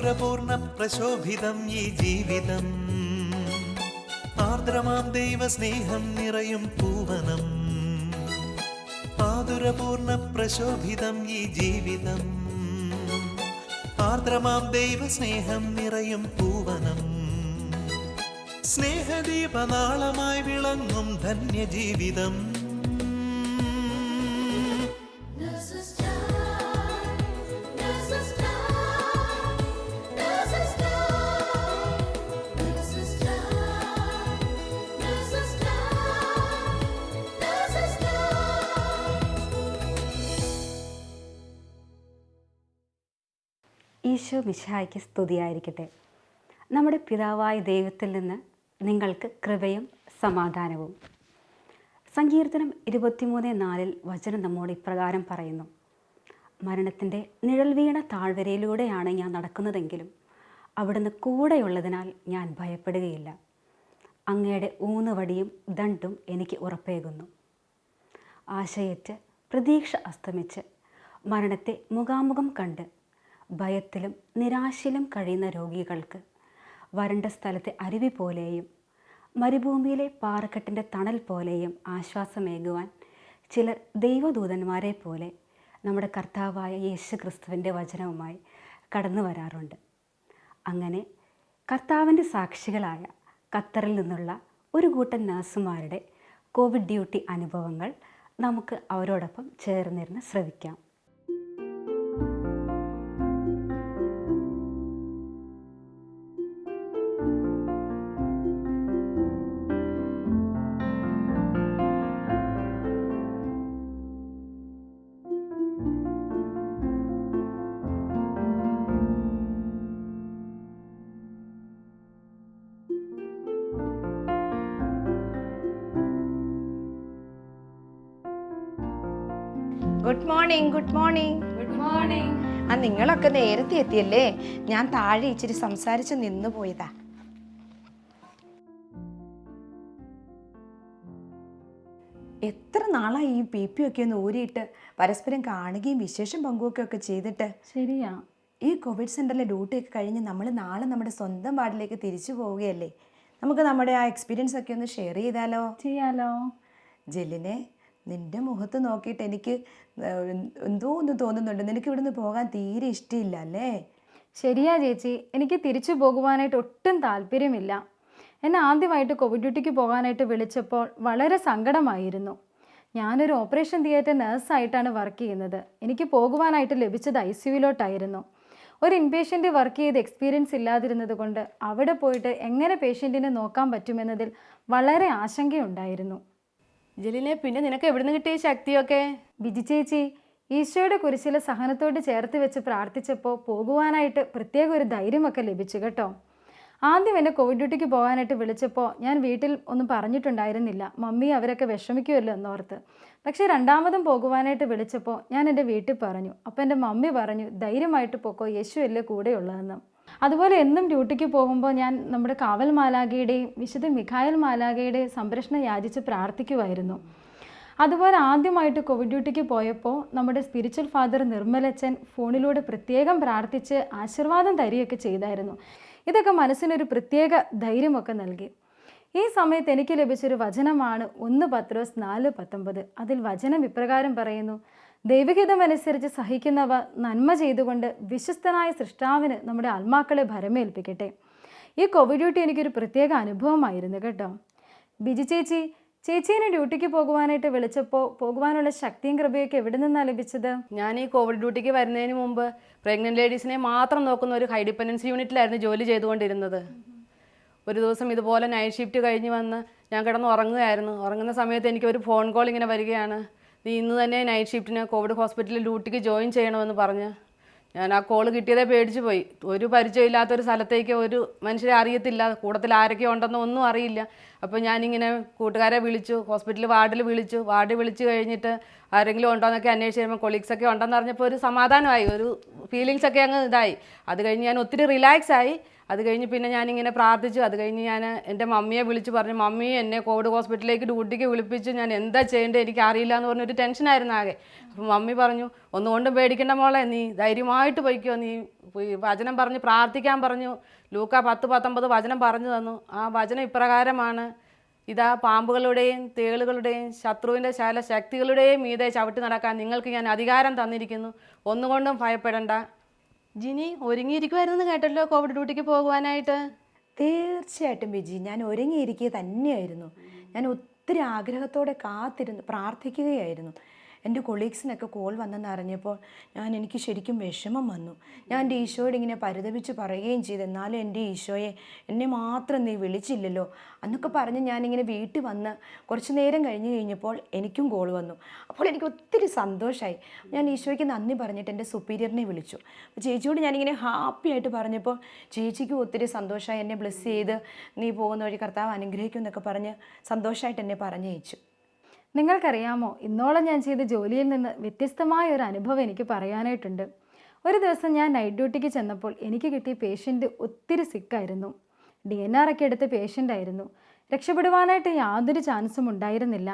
മാധുരപൂർണ്ണ പ്രശോഭിതം ഈ ജീവിതം, ആർദ്രമാം ദൈവസ്നേഹം നിറയും പൂവനം. മാധുരപൂർണ്ണ പ്രശോഭിതം ഈ ജീവിതം, ആർദ്രമാം ദൈവസ്നേഹം നിറയും പൂവനം. സ്നേഹദീപനാളമായി വിളങ്ങും ധന്യജീവിതം. ഈശോ മിശിഹായ്ക്ക് സ്തുതിയായിരിക്കട്ടെ. നമ്മുടെ പിതാവായ ദൈവത്തിൽ നിന്ന് നിങ്ങൾക്ക് കൃപയും സമാധാനവും. സങ്കീർത്തനം 23:4 വചനം നമ്മോട് ഇപ്രകാരം പറയുന്നു: മരണത്തിൻ്റെ നിഴൽ വീണ താഴ്വരയിലൂടെയാണ് ഞാൻ നടക്കുന്നതെങ്കിലും അവിടുന്ന് കൂടെയുള്ളതിനാൽ ഞാൻ ഭയപ്പെടുകയില്ല. അങ്ങയുടെ ഊന്നുവടിയും ദണ്ടും എനിക്ക് ഉറപ്പേകുന്നു. ആശയറ്റ് പ്രതീക്ഷ അസ്തമിച്ച് മരണത്തെ മുഖാമുഖം കണ്ട് ഭയത്തിലും നിരാശയിലും കഴിയുന്ന രോഗികൾക്ക് വരണ്ട സ്ഥലത്തെ അരുവി പോലെയും മരുഭൂമിയിലെ പാറക്കെട്ടിൻ്റെ തണൽ പോലെയും ആശ്വാസമേകുവാൻ ചിലർ ദൈവദൂതന്മാരെ പോലെ നമ്മുടെ കർത്താവായ യേശു ക്രിസ്തുവിൻ്റെ വചനവുമായി കടന്നു വരാറുണ്ട്. അങ്ങനെ കർത്താവിൻ്റെ സാക്ഷികളായ ഖത്തറിൽ നിന്നുള്ള ഒരു കൂട്ടം നഴ്സുമാരുടെ കോവിഡ് ഡ്യൂട്ടി അനുഭവങ്ങൾ നമുക്ക് അവരോടൊപ്പം ചേർന്നിരുന്ന് ശ്രവിക്കാം. Good morning. Good morning. Good morning. നിങ്ങളൊക്കെ നേരത്തെ എത്തിയല്ലേ? ഞാൻ താഴെ ഇച്ചിരി സംസാരിച്ച് നിന്നു പോയതാ. എത്ര നാളായി ഈ PP ഒക്കെ ഒന്ന് ഊരിയിട്ട് പരസ്പരം കാണുകയും വിശേഷം പങ്കുവെക്കുകയൊക്കെ ചെയ്തിട്ട്. ശരിയാ. ഈ കോവിഡ് സെൻ്ററിലെ ഡ്യൂട്ടിയൊക്കെ കഴിഞ്ഞ് നമ്മൾ നാളെ നമ്മുടെ സ്വന്തം വാർഡിലേക്ക് തിരിച്ചു പോവുകയല്ലേ. നമുക്ക് നമ്മുടെ ആ എക്സ്പീരിയൻസ് ഒക്കെ ഒന്ന് ഷെയർ ചെയ്താലോ? ചെയ്യാലോ. ജെല്ലിനെ, നിൻ്റെ മുഖത്ത് നോക്കിയിട്ട് എനിക്ക് എന്തോ ഒന്ന് തോന്നുന്നുണ്ട്. നിനക്ക് ഇവിടുന്ന് പോകാൻ തീരെ ഇഷ്ടമില്ല അല്ലേ? ശരിയാ ചേച്ചി, എനിക്ക് തിരിച്ചു പോകുവാനായിട്ട് ഒട്ടും താല്പര്യമില്ല. എന്നെ ആദ്യമായിട്ട് കോവിഡ് ഡ്യൂട്ടിക്ക് പോകാനായിട്ട് വിളിച്ചപ്പോൾ വളരെ സങ്കടമായിരുന്നു. ഞാനൊരു ഓപ്പറേഷൻ തിയേറ്റർ നഴ്സായിട്ടാണ് വർക്ക് ചെയ്യുന്നത്. എനിക്ക് പോകുവാനായിട്ട് ലഭിച്ചത് ICUവിലോട്ടായിരുന്നു. ഒരു ഇൻപേഷ്യൻ്റ് വർക്ക് ചെയ്ത് എക്സ്പീരിയൻസ് ഇല്ലാതിരുന്നത് കൊണ്ട് അവിടെ പോയിട്ട് എങ്ങനെ പേഷ്യൻറ്റിനെ നോക്കാൻ പറ്റുമെന്നതിൽ വളരെ ആശങ്കയുണ്ടായിരുന്നു. ജലിനെ, പിന്നെ നിനക്ക് എവിടുന്ന് കിട്ടിയ ശക്തിയൊക്കെ? ബിജി ചേച്ചി ഈശോയുടെ കുരിശിലെ സഹനത്തോട് ചേർത്ത് വെച്ച് പ്രാർത്ഥിച്ചപ്പോൾ പോകുവാനായിട്ട് പ്രത്യേക ഒരു ധൈര്യമൊക്കെ ലഭിച്ചു കേട്ടോ. ആദ്യം എന്നെ കോവിഡ് ഡ്യൂട്ടിക്ക് പോകാനായിട്ട് വിളിച്ചപ്പോൾ ഞാൻ വീട്ടിൽ ഒന്നും പറഞ്ഞിട്ടുണ്ടായിരുന്നില്ല. മമ്മി അവരൊക്കെ വിഷമിക്കുമല്ലോ എന്നോർത്ത്. പക്ഷേ രണ്ടാമതും പോകുവാനായിട്ട് വിളിച്ചപ്പോൾ ഞാൻ എൻ്റെ വീട്ടിൽ പറഞ്ഞു. അപ്പോൾ എൻ്റെ മമ്മി പറഞ്ഞു, ധൈര്യമായിട്ട് പോക്കോ, യേശു അല്ലേ കൂടെയുള്ളതെന്ന്. അതുപോലെ എന്നും ഡ്യൂട്ടിക്ക് പോകുമ്പോൾ ഞാൻ നമ്മുടെ കാവൽ മാലാഖയുടെയും വിശുദ്ധ മിഖായേൽ മാലാഖയുടെയും സംരക്ഷണം യാചിച്ച് പ്രാർത്ഥിക്കുമായിരുന്നു. അതുപോലെ ആദ്യമായിട്ട് കോവിഡ് ഡ്യൂട്ടിക്ക് പോയപ്പോൾ നമ്മുടെ സ്പിരിച്വൽ ഫാദർ നിർമ്മലച്ചൻ ഫോണിലൂടെ പ്രത്യേകം പ്രാർത്ഥിച്ച് ആശീർവാദം തരികയൊക്കെ ചെയ്തായിരുന്നു. ഇതൊക്കെ മനസ്സിനൊരു പ്രത്യേക ധൈര്യമൊക്കെ നൽകി. ഈ സമയത്ത് എനിക്ക് ലഭിച്ചൊരു വചനമാണ് 1 പത്രോസ് 4:19. അതിൽ വചനം ഇപ്രകാരം പറയുന്നു: ദൈവഹിതമനുസരിച്ച് സഹിക്കുന്നവ നന്മ ചെയ്തുകൊണ്ട് വിശ്വസ്തനായ സൃഷ്ടാവിന് നമ്മുടെ ആത്മാക്കളെ ഭരമേൽപ്പിക്കട്ടെ. ഈ കോവിഡ് ഡ്യൂട്ടി എനിക്കൊരു പ്രത്യേക അനുഭവമായിരുന്നു കേട്ടോ. ബിജി ചേച്ചി, ചേച്ചീനെ ഡ്യൂട്ടിക്ക് പോകുവാനായിട്ട് വിളിച്ചപ്പോൾ പോകുവാനുള്ള ശക്തിയും കൃപയൊക്കെ എവിടെ നിന്നാണ് ലഭിച്ചത്? ഞാൻ ഈ കോവിഡ് ഡ്യൂട്ടിക്ക് വരുന്നതിന് മുമ്പ് പ്രഗ്നന്റ് ലേഡീസിനെ മാത്രം നോക്കുന്ന ഒരു ഹൈ ഡിപ്പെൻഡൻസി യൂണിറ്റിലായിരുന്നു ജോലി ചെയ്തുകൊണ്ടിരുന്നത്. ഒരു ദിവസം ഇതുപോലെ നൈറ്റ് ഷിഫ്റ്റ് കഴിഞ്ഞ് വന്ന് ഞാൻ കിടന്ന് ഉറങ്ങുകയായിരുന്നു. ഉറങ്ങുന്ന സമയത്ത് എനിക്കൊരു ഫോൺ കോൾ ഇങ്ങനെ വരികയാണ്: നീ ഇന്ന് തന്നെ നൈറ്റ് ഷിഫ്റ്റിന് കോവിഡ് ഹോസ്പിറ്റലിൽ ഡ്യൂട്ടിക്ക് ജോയിൻ ചെയ്യണമെന്ന് പറഞ്ഞ്. ഞാൻ ആ കോൾ കിട്ടിയതേ പേടിച്ച് പോയി. ഒരു പരിചയമില്ലാത്തൊരു സ്ഥലത്തേക്ക് ഒരു മനുഷ്യരെ അറിയത്തില്ല, കൂട്ടത്തിൽ ആരൊക്കെ ഉണ്ടെന്നോ ഒന്നും അറിയില്ല. അപ്പോൾ ഞാനിങ്ങനെ കൂട്ടുകാരെ വിളിച്ചു, ഹോസ്പിറ്റലിൽ വാർഡിൽ വിളിച്ചു കഴിഞ്ഞിട്ട് ആരെങ്കിലും ഉണ്ടോ എന്നൊക്കെ അന്വേഷിച്ച് കഴിയുമ്പോൾ കൊളീഗ്സൊക്കെ ഉണ്ടെന്ന് പറഞ്ഞപ്പോൾ ഒരു സമാധാനമായി, ഒരു ഫീലിങ്സൊക്കെ അങ്ങ് ഇതായി. അത് കഴിഞ്ഞ് ഞാൻ ഒത്തിരി റിലാക്സ് ആയി. അത് കഴിഞ്ഞ് പിന്നെ ഞാനിങ്ങനെ പ്രാർത്ഥിച്ചു. അത് കഴിഞ്ഞ് ഞാൻ എൻ്റെ മമ്മിയെ വിളിച്ച് പറഞ്ഞു, മമ്മി എന്നെ കോവിഡ് ഹോസ്പിറ്റലിലേക്ക് ഡ്യൂട്ടിക്ക് വിളിപ്പിച്ച്, ഞാൻ എന്താ ചെയ്യേണ്ടത് എനിക്ക് അറിയില്ല എന്ന് പറഞ്ഞൊരു ടെൻഷനായിരുന്നു ആകെ. അപ്പം മമ്മി പറഞ്ഞു, ഒന്നുകൊണ്ടും പേടിക്കേണ്ട മോളെ, നീ ധൈര്യമായിട്ട് പോയിക്കോ, നീ വചനം പറഞ്ഞ് പ്രാർത്ഥിക്കാൻ പറഞ്ഞു. ലൂക്ക 10:19 വചനം പറഞ്ഞു തന്നു. ആ വചനം ഇപ്രകാരമാണ്: ഇതാ പാമ്പുകളുടെയും തേളുകളുടെയും ശത്രുവിൻ്റെ ശാല ശക്തികളുടെയും മീതെ ചവിട്ടി നടക്കാൻ നിങ്ങൾക്ക് ഞാൻ അധികാരം തന്നിരിക്കുന്നു, ഒന്നുകൊണ്ടും ഭയപ്പെടണ്ട. ജിനി ഒരുങ്ങിയിരിക്കുമായിരുന്നു കേട്ടല്ലോ കോവിഡ് ഡ്യൂട്ടിക്ക് പോകുവാനായിട്ട്. തീർച്ചയായിട്ടും ബിജി, ഞാൻ ഒരുങ്ങിയിരിക്കുക തന്നെയായിരുന്നു. ഞാൻ ഒത്തിരി ആഗ്രഹത്തോടെ കാത്തിരുന്നു പ്രാർത്ഥിക്കുകയായിരുന്നു. എൻ്റെ കൊളീഗ്സിനൊക്കെ കോൾ വന്നെന്ന് അറിഞ്ഞപ്പോൾ എനിക്ക് ശരിക്കും വിഷമം വന്നു. ഞാൻ എൻ്റെ ഈശോയോട് ഇങ്ങനെ പരിതപിച്ച് പറയുകയും ചെയ്തു, എന്നാലും എൻ്റെ ഈശോയെ, എന്നെ മാത്രം നീ വിളിച്ചില്ലല്ലോ എന്നൊക്കെ പറഞ്ഞ് ഞാനിങ്ങനെ വീട്ടിൽ വന്ന് കുറച്ച് നേരം കഴിഞ്ഞപ്പോൾ എനിക്കും കോൾ വന്നു. അപ്പോൾ എനിക്ക് ഒത്തിരി സന്തോഷമായി. ഞാൻ ഈശോയ്ക്ക് നന്ദി പറഞ്ഞിട്ട് എൻ്റെ സുപ്പീരിയറിനെ വിളിച്ചു. അപ്പോൾ ചേച്ചിയോട് ഞാനിങ്ങനെ ഹാപ്പി ആയിട്ട് പറഞ്ഞപ്പോൾ ചേച്ചിക്കും ഒത്തിരി സന്തോഷമായി. എന്നെ ബ്ലെസ് ചെയ്ത് നീ പോകുന്ന വഴി കർത്താവ് അനുഗ്രഹിക്കും എന്നൊക്കെ പറഞ്ഞ് സന്തോഷമായിട്ട് എന്നെ പറഞ്ഞയച്ചു. നിങ്ങൾക്കറിയാമോ, ഇന്നോളം ഞാൻ ചെയ്ത ജോലിയിൽ നിന്ന് വ്യത്യസ്തമായ ഒരു അനുഭവം എനിക്ക് പറയാനായിട്ടുണ്ട്. ഒരു ദിവസം ഞാൻ നൈറ്റ് ഡ്യൂട്ടിക്ക് ചെന്നപ്പോൾ എനിക്ക് കിട്ടിയ പേഷ്യൻ്റ് ഒത്തിരി സിക്കായിരുന്നു. DNR ഒക്കെ എടുത്ത പേഷ്യൻ്റായിരുന്നു. രക്ഷപ്പെടുവാനായിട്ട് യാതൊരു ചാൻസും ഉണ്ടായിരുന്നില്ല.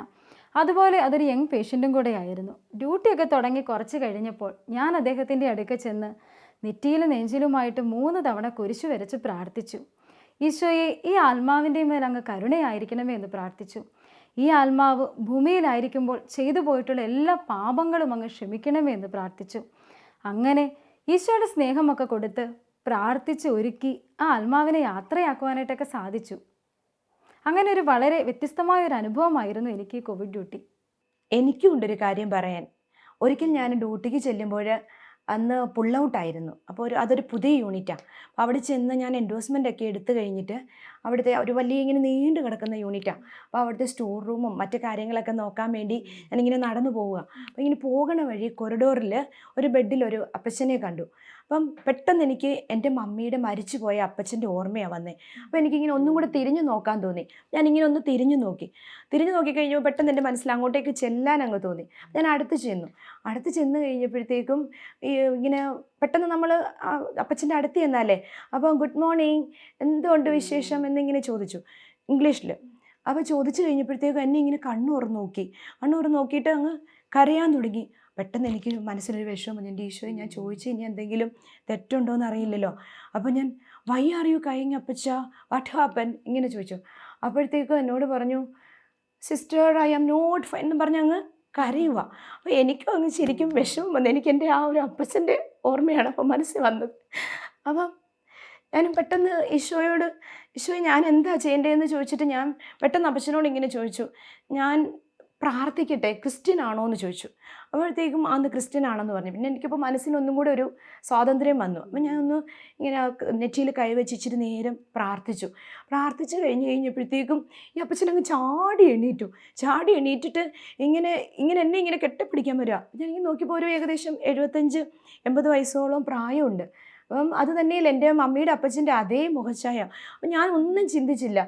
അതുപോലെ അതൊരു യങ് പേഷ്യൻറ്റും കൂടെ ആയിരുന്നു. ഡ്യൂട്ടിയൊക്കെ തുടങ്ങി കുറച്ച് കഴിഞ്ഞപ്പോൾ ഞാൻ അദ്ദേഹത്തിൻ്റെ അടുക്ക ചെന്ന് നെറ്റിയിലും നെഞ്ചിലുമായിട്ട് 3 തവണ കുരിശു വരച്ച് പ്രാർത്ഥിച്ചു. ഈശോയെ, ഈ ആത്മാവിൻ്റെ മേൽ അങ്ങ് കരുണയായിരിക്കണമേ എന്ന് പ്രാർത്ഥിച്ചു. ഈ ആത്മാവ് ഭൂമിയിലായിരിക്കുമ്പോൾ ചെയ്തു പോയിട്ടുള്ള എല്ലാ പാപങ്ങളും അങ്ങ് ക്ഷമിക്കണമേ എന്ന് പ്രാർത്ഥിച്ചു. അങ്ങനെ ഈശോയുടെ സ്നേഹമൊക്കെ കൊടുത്ത് പ്രാർത്ഥിച്ച് ഒരുക്കി ആ ആത്മാവിനെ യാത്രയാക്കുവാനായിട്ടൊക്കെ സാധിച്ചു. അങ്ങനെ ഒരു വളരെ വ്യത്യസ്തമായ ഒരു അനുഭവമായിരുന്നു എനിക്ക് ഈ കോവിഡ് ഡ്യൂട്ടി. എനിക്കും ഉണ്ടൊരു കാര്യം പറയാൻ. ഒരിക്കൽ ഞാൻ ഡ്യൂട്ടിക്ക് ചെല്ലുമ്പോൾ അന്ന് പുൾ ഔട്ടായിരുന്നു. അപ്പോൾ അതൊരു പുതിയ യൂണിറ്റാണ്. അപ്പോൾ അവിടെ ചെന്ന് ഞാൻ എൻഡോഴ്സ്മെൻ്റ് ഒക്കെ എടുത്തു കഴിഞ്ഞിട്ട് അവിടുത്തെ ഒരു വലിയ ഇങ്ങനെ നീണ്ടു കിടക്കുന്ന യൂണിറ്റാണ്. അപ്പോൾ അവിടുത്തെ സ്റ്റോർ റൂമും മറ്റു കാര്യങ്ങളൊക്കെ നോക്കാൻ വേണ്ടി ഞാനിങ്ങനെ നടന്നു പോവുക. അപ്പോൾ ഇങ്ങനെ പോകണ വഴി കൊറിഡോറിൽ ഒരു ബെഡിൽ ഒരു അപ്പച്ചനെ കണ്ടു. അപ്പം പെട്ടെന്ന് എനിക്ക് എൻ്റെ മമ്മിയുടെ മരിച്ചു പോയ അപ്പച്ചൻ്റെ ഓർമ്മയാണ് വന്നത്. അപ്പോൾ എനിക്കിങ്ങനെ ഒന്നും കൂടെ തിരിഞ്ഞു നോക്കാൻ തോന്നി. ഞാനിങ്ങനെ ഒന്ന് തിരിഞ്ഞു നോക്കിക്കഴിഞ്ഞപ്പോൾ പെട്ടെന്ന് എൻ്റെ മനസ്സിൽ അങ്ങോട്ടേക്ക് ചെല്ലാൻ അങ്ങ് തോന്നി. ഞാൻ അടുത്ത് ചെന്ന് കഴിഞ്ഞപ്പോഴത്തേക്കും ഇങ്ങനെ പെട്ടെന്ന് നമ്മൾ അപ്പച്ചൻ്റെ അടുത്ത് ചെന്നാലേ, അപ്പോൾ ഗുഡ് മോർണിംഗ്, എന്തുകൊണ്ട് വിശേഷം എന്നിങ്ങനെ ചോദിച്ചു ഇംഗ്ലീഷിൽ. അപ്പോൾ ചോദിച്ചു കഴിഞ്ഞപ്പോഴത്തേക്കും എന്നെ ഇങ്ങനെ കണ്ണു തുറന്ന് നോക്കിയിട്ട് അങ്ങ് കരയാൻ തുടങ്ങി. പെട്ടെന്ന് എനിക്ക് മനസ്സിലൊരു വിഷമം വന്നു. എൻ്റെ ഈശോയെ, ഞാൻ ചോദിച്ചു ഇനി എന്തെങ്കിലും തെറ്റുണ്ടോ എന്ന് അറിയില്ലല്ലോ. അപ്പോൾ ഞാൻ വൈ ആർ യു ക്രൈയിങ് അപ്പച്ച, വാട്ട് ഹാപ്പൻ ഇങ്ങനെ ചോദിച്ചു. അപ്പോഴത്തേക്കും എന്നോട് പറഞ്ഞു, sister I am not fine എന്ന് പറഞ്ഞ് അങ്ങ് കരയുക. അപ്പോൾ എനിക്കും അങ്ങ് ശരിക്കും വിഷമം വന്നു. എനിക്ക് എൻ്റെ ആ ഒരു അപ്പച്ചൻ്റെ ഓർമ്മയാണ് അപ്പോൾ മനസ്സിൽ വന്നത്. അപ്പം ഞാൻ പെട്ടെന്ന് ഈശോയോട്, ഈശോയെ ഞാൻ എന്താ ചെയ്യേണ്ടതെന്ന് ചോദിച്ചിട്ട് ഞാൻ പെട്ടെന്ന് അപ്പച്ചനോട് ഇങ്ങനെ ചോദിച്ചു, ഞാൻ പ്രാർത്ഥിക്കട്ടെ, ക്രിസ്ത്യൻ ആണോ എന്ന് ചോദിച്ചു. അപ്പോഴത്തേക്കും അന്ന് ക്രിസ്ത്യൻ ആണെന്ന് പറഞ്ഞു. പിന്നെ എനിക്കിപ്പോൾ മനസ്സിനൊന്നും കൂടെ ഒരു സ്വാതന്ത്ര്യം വന്നു. അപ്പം ഞാനൊന്ന് ഇങ്ങനെ നെറ്റിയിൽ കൈവച്ച് ഇച്ചിരി നേരം പ്രാർത്ഥിച്ചു കഴിഞ്ഞപ്പോഴത്തേക്കും ഈ അപ്പച്ചനങ്ങ് ചാടി എണീറ്റിട്ട് ഇങ്ങനെ എന്നെ ഇങ്ങനെ കെട്ടിപ്പിടിക്കാൻ വരിക. ഞാനിങ്ങനെ നോക്കിയപ്പോൾ ഒരു ഏകദേശം 75-80 വയസ്സോളം പ്രായമുണ്ട്. അപ്പം അത് തന്നെയല്ല എൻ്റെ മമ്മിയുടെ അപ്പച്ചൻ്റെ അതേ മുഖച്ഛായ. അപ്പം ഞാൻ ഒന്നും ചിന്തിച്ചില്ല.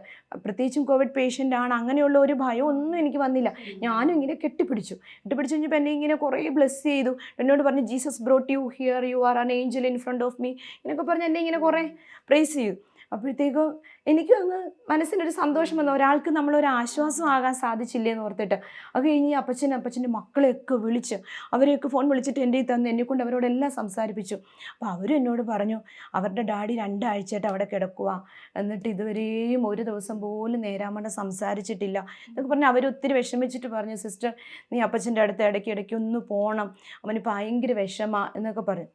പ്രത്യേകിച്ചും കോവിഡ് പേഷ്യൻ്റ് ആണ്, അങ്ങനെയുള്ള ഒരു ഭയം ഒന്നും എനിക്ക് വന്നില്ല. ഞാനും ഇങ്ങനെ കെട്ടിപ്പിടിച്ചു കഴിഞ്ഞപ്പോൾ എന്നെ ഇങ്ങനെ കുറേ ബ്ലെസ് ചെയ്തു. എന്നോട് പറഞ്ഞു, Jesus brought you here, you are an angel in front of me എന്നൊക്കെ പറഞ്ഞ് എന്നെ ഇങ്ങനെ കുറേ പ്രൈസ് ചെയ്തു. അപ്പോഴത്തേക്കും എനിക്കും അങ്ങ് മനസ്സിനൊരു സന്തോഷം വന്നു. ഒരാൾക്ക് നമ്മളൊരു ആശ്വാസമാകാൻ സാധിച്ചില്ലേ എന്ന് ഓർത്തിട്ട്. അത് കഴിഞ്ഞ് അപ്പച്ചൻ്റെ മക്കളെയൊക്കെ വിളിച്ച് അവരെയൊക്കെ ഫോൺ വിളിച്ചിട്ട് എൻ്റെ തന്ന് എന്നെക്കൊണ്ട് അവരോടെല്ലാം സംസാരിപ്പിച്ചു. അപ്പോൾ അവരും എന്നോട് പറഞ്ഞു, അവരുടെ ഡാഡി 2 ആഴ്ചയായിട്ട് അവിടെ കിടക്കുക, എന്നിട്ട് ഇതുവരെയും ഒരു ദിവസം പോലും നേരാമണ്ണം സംസാരിച്ചിട്ടില്ല എന്നൊക്കെ പറഞ്ഞ് അവരൊത്തിരി വിഷമിച്ചിട്ട് പറഞ്ഞു, സിസ്റ്റർ നീ അപ്പച്ചൻ്റെ അടുത്ത് ഇടയ്ക്ക് ഒന്ന് പോകണം, അവന് ഭയങ്കര വിഷമ എന്നൊക്കെ പറഞ്ഞു.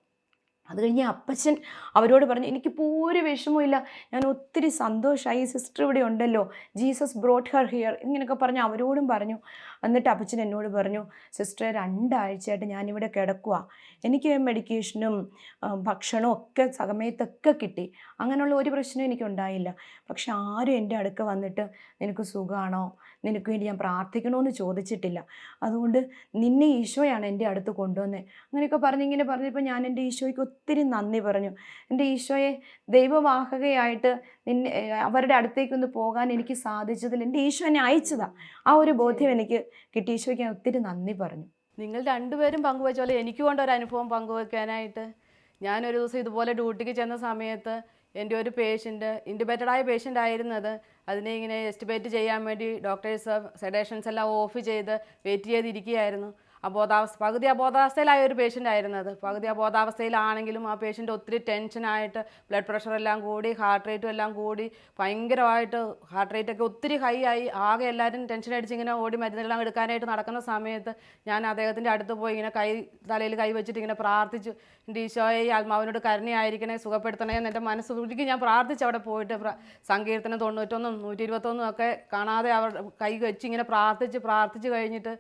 അത് കഴിഞ്ഞ് അപ്പച്ചൻ അവരോട് പറഞ്ഞു, എനിക്കിപ്പോൾ ഒരു വിഷമവും ഇല്ല, ഞാൻ ഒത്തിരി സന്തോഷമായി, സിസ്റ്റർ ഇവിടെ ഉണ്ടല്ലോ, ജീസസ് ബ്രോട്ട് ഹർ ഹിയർ ഇങ്ങനെയൊക്കെ പറഞ്ഞ് അവരോടും പറഞ്ഞു. എന്നിട്ട് അപ്പച്ചൻ എന്നോട് പറഞ്ഞു, സിസ്റ്റർ 2 ആഴ്ചയായിട്ട് ഞാനിവിടെ കിടക്കുക, എനിക്ക് മെഡിക്കേഷനും ഭക്ഷണവും ഒക്കെ സമയത്തൊക്കെ കിട്ടി, അങ്ങനെയുള്ള ഒരു പ്രശ്നവും എനിക്കുണ്ടായില്ല. പക്ഷെ ആരും എൻ്റെ അടുക്ക വന്നിട്ട് നിനക്ക് സുഖമാണോ, നിനക്ക് വേണ്ടി ഞാൻ പ്രാർത്ഥിക്കണമെന്ന് ചോദിച്ചിട്ടില്ല, അതുകൊണ്ട് നിന്നെ ഈശോയാണ് എൻ്റെ അടുത്ത് കൊണ്ടുവന്നത് അങ്ങനെയൊക്കെ ഇങ്ങനെ പറഞ്ഞപ്പോൾ ഞാൻ എൻ്റെ ഈശോയ്ക്ക് ഒത്തിരി നന്ദി പറഞ്ഞു. എൻ്റെ ഈശോയെ, ദൈവവാഹകയായിട്ട് അവരുടെ അടുത്തേക്കൊന്ന് പോകാൻ എനിക്ക് സാധിച്ചതിൽ എൻ്റെ ഈശോ എന്നെ അയച്ചതാണ്, ആ ഒരു ബോധ്യം എനിക്ക് കിട്ടി. ഈശോയ്ക്ക് ഞാൻ ഒത്തിരി നന്ദി പറഞ്ഞു. നിങ്ങൾ രണ്ടുപേരും പങ്കുവെച്ച പോലെ എനിക്കും കൊണ്ടൊരു അനുഭവം പങ്കുവെക്കാനായിട്ട്. ഞാനൊരു ദിവസം ഇതുപോലെ ഡ്യൂട്ടിക്ക് ചെന്ന സമയത്ത് എൻ്റെ ഒരു പേഷ്യൻ്റ് ഇൻറ്റുബേറ്റഡായ പേഷ്യൻ്റ് ആയിരുന്നത്. അതിനെ ഇങ്ങനെ എസ്റ്റിബേറ്റ് ചെയ്യാൻ വേണ്ടി ഡോക്ടേഴ്സ് സെഡേഷൻസ് എല്ലാം ഓഫ് ചെയ്ത് വെയിറ്റ് ചെയ്തിരിക്കുകയായിരുന്നു. പകുതി അബോധാവസ്ഥയിലായ ഒരു പേഷ്യൻ്റ് ആയിരുന്നത്. പകുതി അബോധാവസ്ഥയിലാണെങ്കിലും ആ പേഷ്യൻ്റ് ഒത്തിരി ടെൻഷനായിട്ട് ബ്ലഡ് പ്രഷർ എല്ലാം കൂടി, ഹാർട്ട് റേറ്റും എല്ലാം കൂടി, ഭയങ്കരമായിട്ട് ഹാർട്ട് റേറ്റൊക്കെ ഒത്തിരി ഹൈ ആയി. ആകെ എല്ലാവരും ടെൻഷൻ അടിച്ച് ഇങ്ങനെ ഓടി മരുന്നുകളെല്ലാം എടുക്കാനായിട്ട് നടക്കുന്ന സമയത്ത് ഞാൻ അദ്ദേഹത്തിൻ്റെ അടുത്ത് പോയി ഇങ്ങനെ തലയിൽ കൈ വെച്ചിട്ട് ഇങ്ങനെ പ്രാർത്ഥിച്ചു. എൻ്റെ ഈശോയെ, ഈ ആത്മാവിനോട് കരുണയായിരിക്കണേ, സുഖപ്പെടുത്തണേ എന്ന് എൻ്റെ മനസ്സ് ഉരുക്കി ഞാൻ പ്രാർത്ഥിച്ചു. അവിടെ പോയിട്ട് സങ്കീർത്തനം 91 121 ഒക്കെ കാണാതെ അവർ കൈ വെച്ച് ഇങ്ങനെ പ്രാർത്ഥിച്ച് കഴിഞ്ഞിട്ട്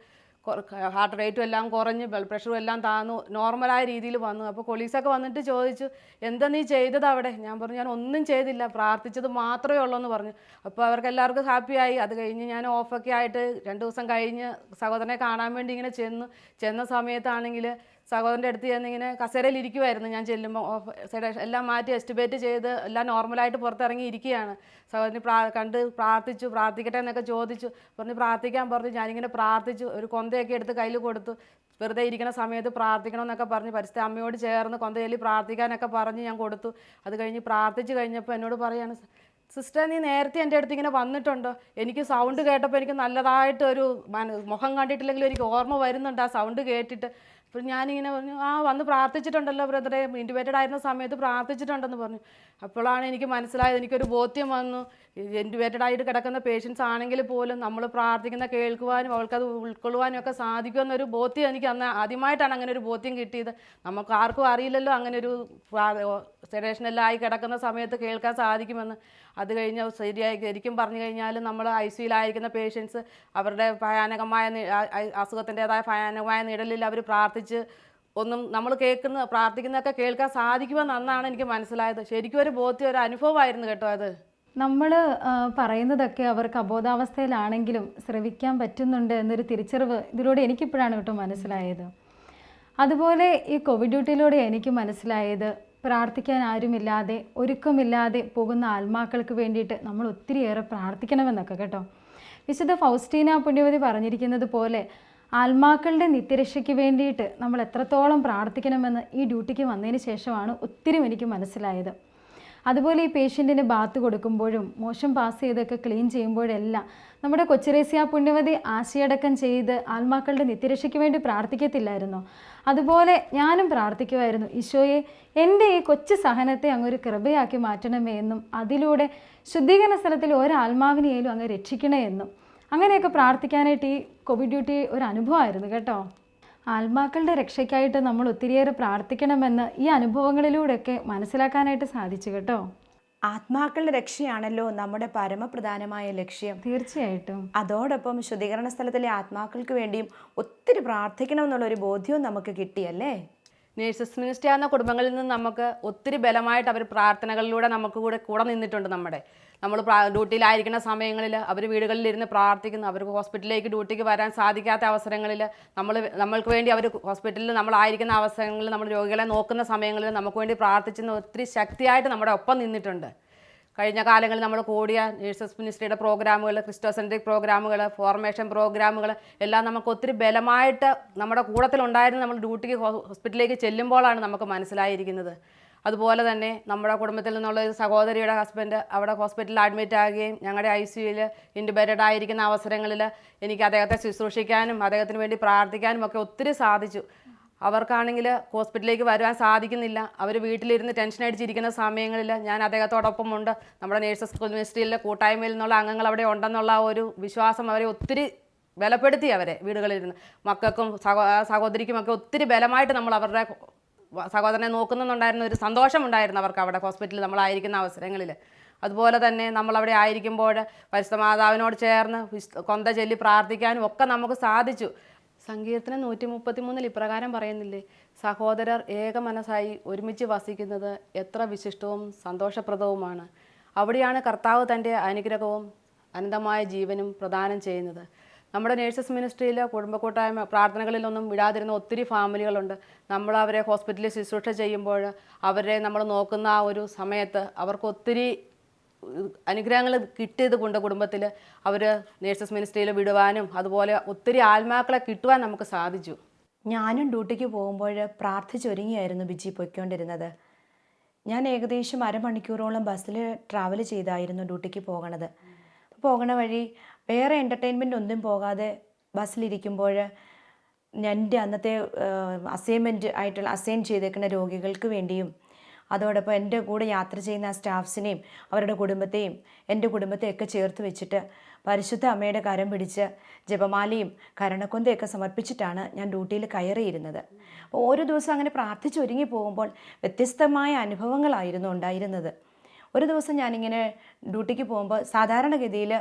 ഹാർട്ട് റേറ്റും എല്ലാം കുറഞ്ഞ് ബ്ലഡ് പ്രഷറും എല്ലാം താന്നു നോർമലായ രീതിയിൽ വന്നു. അപ്പോൾ കൊളീഗ്സൊക്കെ വന്നിട്ട് ചോദിച്ചു, എന്താ നീ ചെയ്തത് അവിടെ? ഞാൻ പറഞ്ഞു, ഞാൻ ഒന്നും ചെയ്തില്ല, പ്രാർത്ഥിച്ചത് മാത്രമേ ഉള്ളൂ എന്ന് പറഞ്ഞു. അപ്പോൾ അവർക്ക് എല്ലാവർക്കും ഹാപ്പിയായി. അത് കഴിഞ്ഞ് ഞാൻ ഓഫൊക്കെ ആയിട്ട് 2 ദിവസം കഴിഞ്ഞ് സഹോദരനെ കാണാൻ വേണ്ടി ഇങ്ങനെ ചെന്ന സമയത്താണെങ്കിൽ സഹോദരൻ്റെ അടുത്ത് ചെന്നിങ്ങനെ കസേരയിൽ ഇരിക്കുമായിരുന്നു. ഞാൻ ചെല്ലുമ്പോൾ എല്ലാം മാറ്റി എസ്റ്റിബേറ്റ് ചെയ്ത് എല്ലാം നോർമലായിട്ട് പുറത്തിറങ്ങി ഇരിക്കുകയാണ്. സഹോദരനെ കണ്ട് പ്രാർത്ഥിക്കട്ടെ എന്നൊക്കെ ചോദിച്ചു. പ്രാർത്ഥിക്കാൻ പറഞ്ഞു. ഞാനിങ്ങനെ പ്രാർത്ഥിച്ചു. ഒരു കൊന്തയൊക്കെ എടുത്ത് കയ്യിൽ കൊടുത്തു. വെറുതെ ഇരിക്കുന്ന സമയത്ത് പ്രാർത്ഥിക്കണമെന്നൊക്കെ പറഞ്ഞ് പരിസ്ഥിതി അമ്മയോട് ചേർന്ന് കൊന്ത ചൊല്ലി പ്രാർത്ഥിക്കാനൊക്കെ പറഞ്ഞ് ഞാൻ കൊടുത്തു. അത് കഴിഞ്ഞ് പ്രാർത്ഥിച്ച് കഴിഞ്ഞപ്പോൾ എന്നോട് പറയാണ്, സിസ്റ്റർ നീ നേരത്തെ എൻ്റെ അടുത്ത് ഇങ്ങനെ വന്നിട്ടുണ്ടോ? എനിക്ക് സൗണ്ട് കേട്ടപ്പോൾ എനിക്ക് നല്ലതായിട്ടൊരു മുഖം കണ്ടിട്ടില്ലെങ്കിലും എനിക്ക് ഓർമ്മ വരുന്നുണ്ട് ആ സൗണ്ട് കേട്ടിട്ട്. അപ്പോൾ ഞാനിങ്ങനെ പറഞ്ഞു, വന്ന് പ്രാർത്ഥിച്ചിട്ടുണ്ടല്ലോ ബ്രദറെ, ഇൻറ്റുബേറ്റഡ് ആയിരുന്ന സമയത്ത് പ്രാർത്ഥിച്ചിട്ടുണ്ടെന്ന് പറഞ്ഞു. അപ്പോഴാണ് എനിക്ക് മനസ്സിലായത്, എനിക്കൊരു ബോധ്യം വന്നു. ഇൻറ്റുബേറ്റഡ് ആയിട്ട് കിടക്കുന്ന പേഷ്യൻസ് ആണെങ്കിൽ പോലും നമ്മൾ പ്രാർത്ഥിക്കുന്ന കേൾക്കുവാനും അവൾക്കത് ഉൾക്കൊള്ളുവാനും ഒക്കെ സാധിക്കുമെന്നൊരു ബോധ്യം എനിക്ക് അന്ന് ആദ്യമായിട്ടാണ് അങ്ങനെ ഒരു ബോധ്യം കിട്ടിയത്. നമുക്ക് ആർക്കും അറിയില്ലല്ലോ അങ്ങനെ ഒരു സെഡേഷനെല്ലാം ആയി കിടക്കുന്ന സമയത്ത് കേൾക്കാൻ സാധിക്കുമെന്ന്. അത് കഴിഞ്ഞ് ശരിക്കും പറഞ്ഞു കഴിഞ്ഞാൽ നമ്മൾ ICUയിലായിരിക്കുന്ന പേഷ്യൻസ് അവരുടെ ഭയാനകമായ അസുഖത്തിൻ്റെതായ ഭയാനകമായ നിഴലിൽ അവർ പ്രാർത്ഥിച്ച് ഒന്നും നമ്മൾ പ്രാർത്ഥിക്കുന്നതൊക്കെ കേൾക്കാൻ സാധിക്കുമെന്നാണ് എനിക്ക് മനസ്സിലായത്. ശരിക്കും ഒരു ബോധ്യം, ഒരു അനുഭവമായിരുന്നു കേട്ടോ അത്. നമ്മൾ പറയുന്നതൊക്കെ അവർക്ക് അബോധാവസ്ഥയിലാണെങ്കിലും ശ്രവിക്കാൻ പറ്റുന്നുണ്ട് എന്നൊരു തിരിച്ചറിവ് ഇതിലൂടെ എനിക്കിപ്പോഴാണ് കേട്ടോ മനസ്സിലായത്. അതുപോലെ ഈ കോവിഡ് ഡ്യൂട്ടിയിലൂടെ എനിക്ക് മനസ്സിലായത്, പ്രാർത്ഥിക്കാൻ ആരുമില്ലാതെ ഒരുക്കമില്ലാതെ പോകുന്ന ആത്മാക്കൾക്ക് വേണ്ടിയിട്ട് നമ്മൾ ഒത്തിരിയേറെ പ്രാർത്ഥിക്കണമെന്നൊക്കെ കേട്ടോ. വിശുദ്ധ ഫൗസ്റ്റീന പുണ്യവതി പറഞ്ഞിരിക്കുന്നത് പോലെ ആത്മാക്കളുടെ നിത്യരക്ഷയ്ക്ക് വേണ്ടിയിട്ട് നമ്മൾ എത്രത്തോളം പ്രാർത്ഥിക്കണമെന്ന് ഈ ഡ്യൂട്ടിക്ക് വന്നതിന് ശേഷമാണ് ഒത്തിരി എനിക്ക് മനസ്സിലായത്. അതുപോലെ ഈ പേഷ്യൻറ്റിന് ബാത്ത് കൊടുക്കുമ്പോഴും മോശം പാസ് ചെയ്തൊക്കെ ക്ലീൻ ചെയ്യുമ്പോഴെല്ലാം നമ്മുടെ കൊച്ചുറേസ്യ പുണ്യവതി ആശയടക്കം ചെയ്ത് ആത്മാക്കളുടെ നിത്യരക്ഷയ്ക്ക് വേണ്ടി പ്രാർത്ഥിക്കത്തില്ലായിരുന്നോ? അതുപോലെ ഞാനും പ്രാർത്ഥിക്കുമായിരുന്നു, ഈശോയെ എൻ്റെ ഈ കൊച്ചു സഹനത്തെ അങ്ങൊരു കൃപയാക്കി മാറ്റണമേ എന്നും അതിലൂടെ ശുദ്ധീകരണ സ്ഥലത്തിൽ ഒരാത്മാവിനെയായാലും അങ്ങ് രക്ഷിക്കണേ എന്നും. അങ്ങനെയൊക്കെ പ്രാർത്ഥിക്കാനായിട്ട് ഈ കോവിഡ് ഡ്യൂട്ടി ഒരു അനുഭവമായിരുന്നു കേട്ടോ. ആത്മാക്കളുടെ രക്ഷയ്ക്കായിട്ട് നമ്മൾ ഒത്തിരിയേറെ പ്രാർത്ഥിക്കണമെന്ന് ഈ അനുഭവങ്ങളിലൂടെയൊക്കെ മനസ്സിലാക്കാനായിട്ട് സാധിച്ചു കേട്ടോ. ആത്മാക്കളുടെ രക്ഷയാണല്ലോ നമ്മുടെ പരമപ്രധാനമായ ലക്ഷ്യം. തീർച്ചയായിട്ടും. അതോടൊപ്പം ശുദ്ധീകരണ സ്ഥലത്തിലെ ആത്മാക്കൾക്ക് വേണ്ടിയും ഒത്തിരി പ്രാർത്ഥിക്കണമെന്നുള്ളൊരു ബോധ്യവും നമുക്ക് കിട്ടിയല്ലേ. നേഴ്സസ് മിനിസ്ട്രി എന്ന കുടുംബങ്ങളിൽ നിന്ന് നമുക്ക് ഒത്തിരി ബലമായിട്ട് അവർ പ്രാർത്ഥനകളിലൂടെ നമുക്ക് കൂടെ നിന്നിട്ടുണ്ട്. നമ്മൾ ഡ്യൂട്ടിയിലായിരിക്കുന്ന സമയങ്ങളിൽ അവർ വീടുകളിലിരുന്ന് പ്രാർത്ഥിക്കുന്നു. അവർക്ക് ഹോസ്പിറ്റലിലേക്ക് ഡ്യൂട്ടിക്ക് വരാൻ സാധിക്കാത്ത അവസരങ്ങളിൽ നമ്മൾക്ക് വേണ്ടി അവർ ഹോസ്പിറ്റലിൽ നമ്മളായിരിക്കുന്ന അവസരങ്ങളിൽ നമ്മൾ രോഗികളെ നോക്കുന്ന സമയങ്ങളിൽ നമുക്ക് വേണ്ടി പ്രാർത്ഥിച്ചെന്ന് ഒത്തിരി ശക്തിയായിട്ട് നമ്മുടെ ഒപ്പം നിന്നിട്ടുണ്ട്. കഴിഞ്ഞ കാലങ്ങളിൽ നമ്മൾ കൂടിയ നേഴ്സസ് മിനിസ്ട്രിയുടെ പ്രോഗ്രാമുകൾ, ക്രിസ്റ്റോസെൻട്രിക് പ്രോഗ്രാമുകൾ, ഫോർമേഷൻ പ്രോഗ്രാമുകൾ എല്ലാം നമുക്ക് ഒത്തിരി ബലമായിട്ട് നമ്മുടെ കൂട്ടത്തിലുണ്ടായിരുന്നു. നമ്മൾ ഡ്യൂട്ടിക്ക് ഹോസ്പിറ്റലിലേക്ക് ചെല്ലുമ്പോഴാണ് നമുക്ക് മനസ്സിലായിരിക്കുന്നത്. അതുപോലെ തന്നെ നമ്മുടെ കുടുംബത്തിൽ നിന്നുള്ള ഒരു സഹോദരിയുടെ ഹസ്ബൻഡ് അവിടെ ഹോസ്പിറ്റലിൽ അഡ്മിറ്റ് ആകുകയും ഞങ്ങളുടെ ICUയിൽ ഇൻറ്റുബേറ്റഡ് ആയിരിക്കുന്ന അവസരങ്ങളിൽ എനിക്ക് അദ്ദേഹത്തെ ശുശ്രൂഷിക്കാനും അദ്ദേഹത്തിന് വേണ്ടി പ്രാർത്ഥിക്കാനും ഒക്കെ ഒത്തിരി സാധിച്ചു. അവർക്കാണെങ്കിൽ ഹോസ്പിറ്റലിലേക്ക് വരുവാൻ സാധിക്കുന്നില്ല. അവർ വീട്ടിലിരുന്ന് ടെൻഷൻ അടിച്ചിരിക്കുന്ന സമയങ്ങളിൽ ഞാൻ അദ്ദേഹത്തോടൊപ്പമുണ്ട്. നമ്മുടെ നേഴ്സസ് മിനിസ്ട്രിയിലെ കൂട്ടായ്മയിൽ നിന്നുള്ള അംഗങ്ങൾ അവിടെ ഉണ്ടെന്നുള്ള ഒരു വിശ്വാസം അവരെ ഒത്തിരി ബലപ്പെടുത്തി. അവരെ വീടുകളിലിരുന്ന് മക്കൾക്കും സഹോദരിക്കുമൊക്കെ ഒത്തിരി ബലമായിട്ട് നമ്മൾ അവരുടെ സഹോദരനെ നോക്കുന്നുണ്ടായിരുന്ന ഒരു സന്തോഷമുണ്ടായിരുന്നു അവർക്ക് അവിടെ ഹോസ്പിറ്റലിൽ നമ്മളായിരിക്കുന്ന അവസരങ്ങളിൽ. അതുപോലെ തന്നെ നമ്മളവിടെ ആയിരിക്കുമ്പോൾ പരിശുദ്ധ മാതാവിനോട് ചേർന്ന് കൊന്ത ചൊല്ലി പ്രാർത്ഥിക്കാനും ഒക്കെ നമുക്ക് സാധിച്ചു. സങ്കീർത്തനം 133 ഇപ്രകാരം പറയുന്നില്ലേ, സഹോദരർ ഏക മനസ്സായി ഒരുമിച്ച് വസിക്കുന്നത് എത്ര വിശിഷ്ടവും സന്തോഷപ്രദവുമാണ്. അവിടെയാണ് കർത്താവ് തൻ്റെ അനുഗ്രഹവും അനന്തമായ ജീവനും പ്രദാനം ചെയ്യുന്നത്. നമ്മുടെ നേഴ്സസ് മിനിസ്ട്രിയിൽ കുടുംബ കൂട്ടായ്മ പ്രാർത്ഥനകളിലൊന്നും വിടാതിരുന്ന ഒത്തിരി ഫാമിലികളുണ്ട്. നമ്മൾ അവരെ ഹോസ്പിറ്റലിൽ ശുശ്രൂഷ ചെയ്യുമ്പോൾ അവരെ നമ്മൾ നോക്കുന്ന ആ ഒരു സമയത്ത് അവർക്ക് ഒത്തിരി അനുഗ്രഹങ്ങൾ കിട്ടിയത് കൊണ്ട് കുടുംബത്തിൽ അവർ നേഴ്സസ് മിനിസ്ട്രിയിൽ വിടുവാനും അതുപോലെ ഒത്തിരി ആത്മാക്കളെ കിട്ടുവാൻ നമുക്ക് സാധിച്ചു. ഞാനും ഡ്യൂട്ടിക്ക് പോകുമ്പോൾ പ്രാർത്ഥിച്ചൊരുങ്ങിയായിരുന്നു ബിജി പൊയ്ക്കൊണ്ടിരുന്നത്. ഞാൻ ഏകദേശം അരമണിക്കൂറോളം ബസ്സിൽ ട്രാവൽ ചെയ്തായിരുന്നു ഡ്യൂട്ടിക്ക് പോകണത്. പോകണ വഴി വേറെ എൻ്റർടൈൻമെൻ്റ് ഒന്നും പോകാതെ ബസ്സിലിരിക്കുമ്പോൾ എൻ്റെ അന്നത്തെ അസൈൻമെൻറ്റ് ആയിട്ടുള്ള അസൈൻ ചെയ്തേക്കുന്ന രോഗികൾക്ക് വേണ്ടിയും അതോടൊപ്പം എൻ്റെ കൂടെ യാത്ര ചെയ്യുന്ന സ്റ്റാഫ്സിനെയും അവരുടെ കുടുംബത്തെയും എൻ്റെ കുടുംബത്തെയൊക്കെ ചേർത്ത് വെച്ചിട്ട് പരിശുദ്ധ അമ്മയുടെ കരം പിടിച്ച് ജപമാലയും കരണക്കൊന്തയൊക്കെ സമർപ്പിച്ചിട്ടാണ് ഞാൻ ഡ്യൂട്ടിയിൽ കയറിയിരുന്നത്. അപ്പോൾ ഓരോ ദിവസം അങ്ങനെ പ്രാർത്ഥിച്ചൊരുങ്ങി പോകുമ്പോൾ വ്യത്യസ്തമായ അനുഭവങ്ങളായിരുന്നു ഉണ്ടായിരുന്നത്. ഒരു ദിവസം ഞാനിങ്ങനെ ഡ്യൂട്ടിക്ക് പോകുമ്പോൾ സാധാരണഗതിയിൽ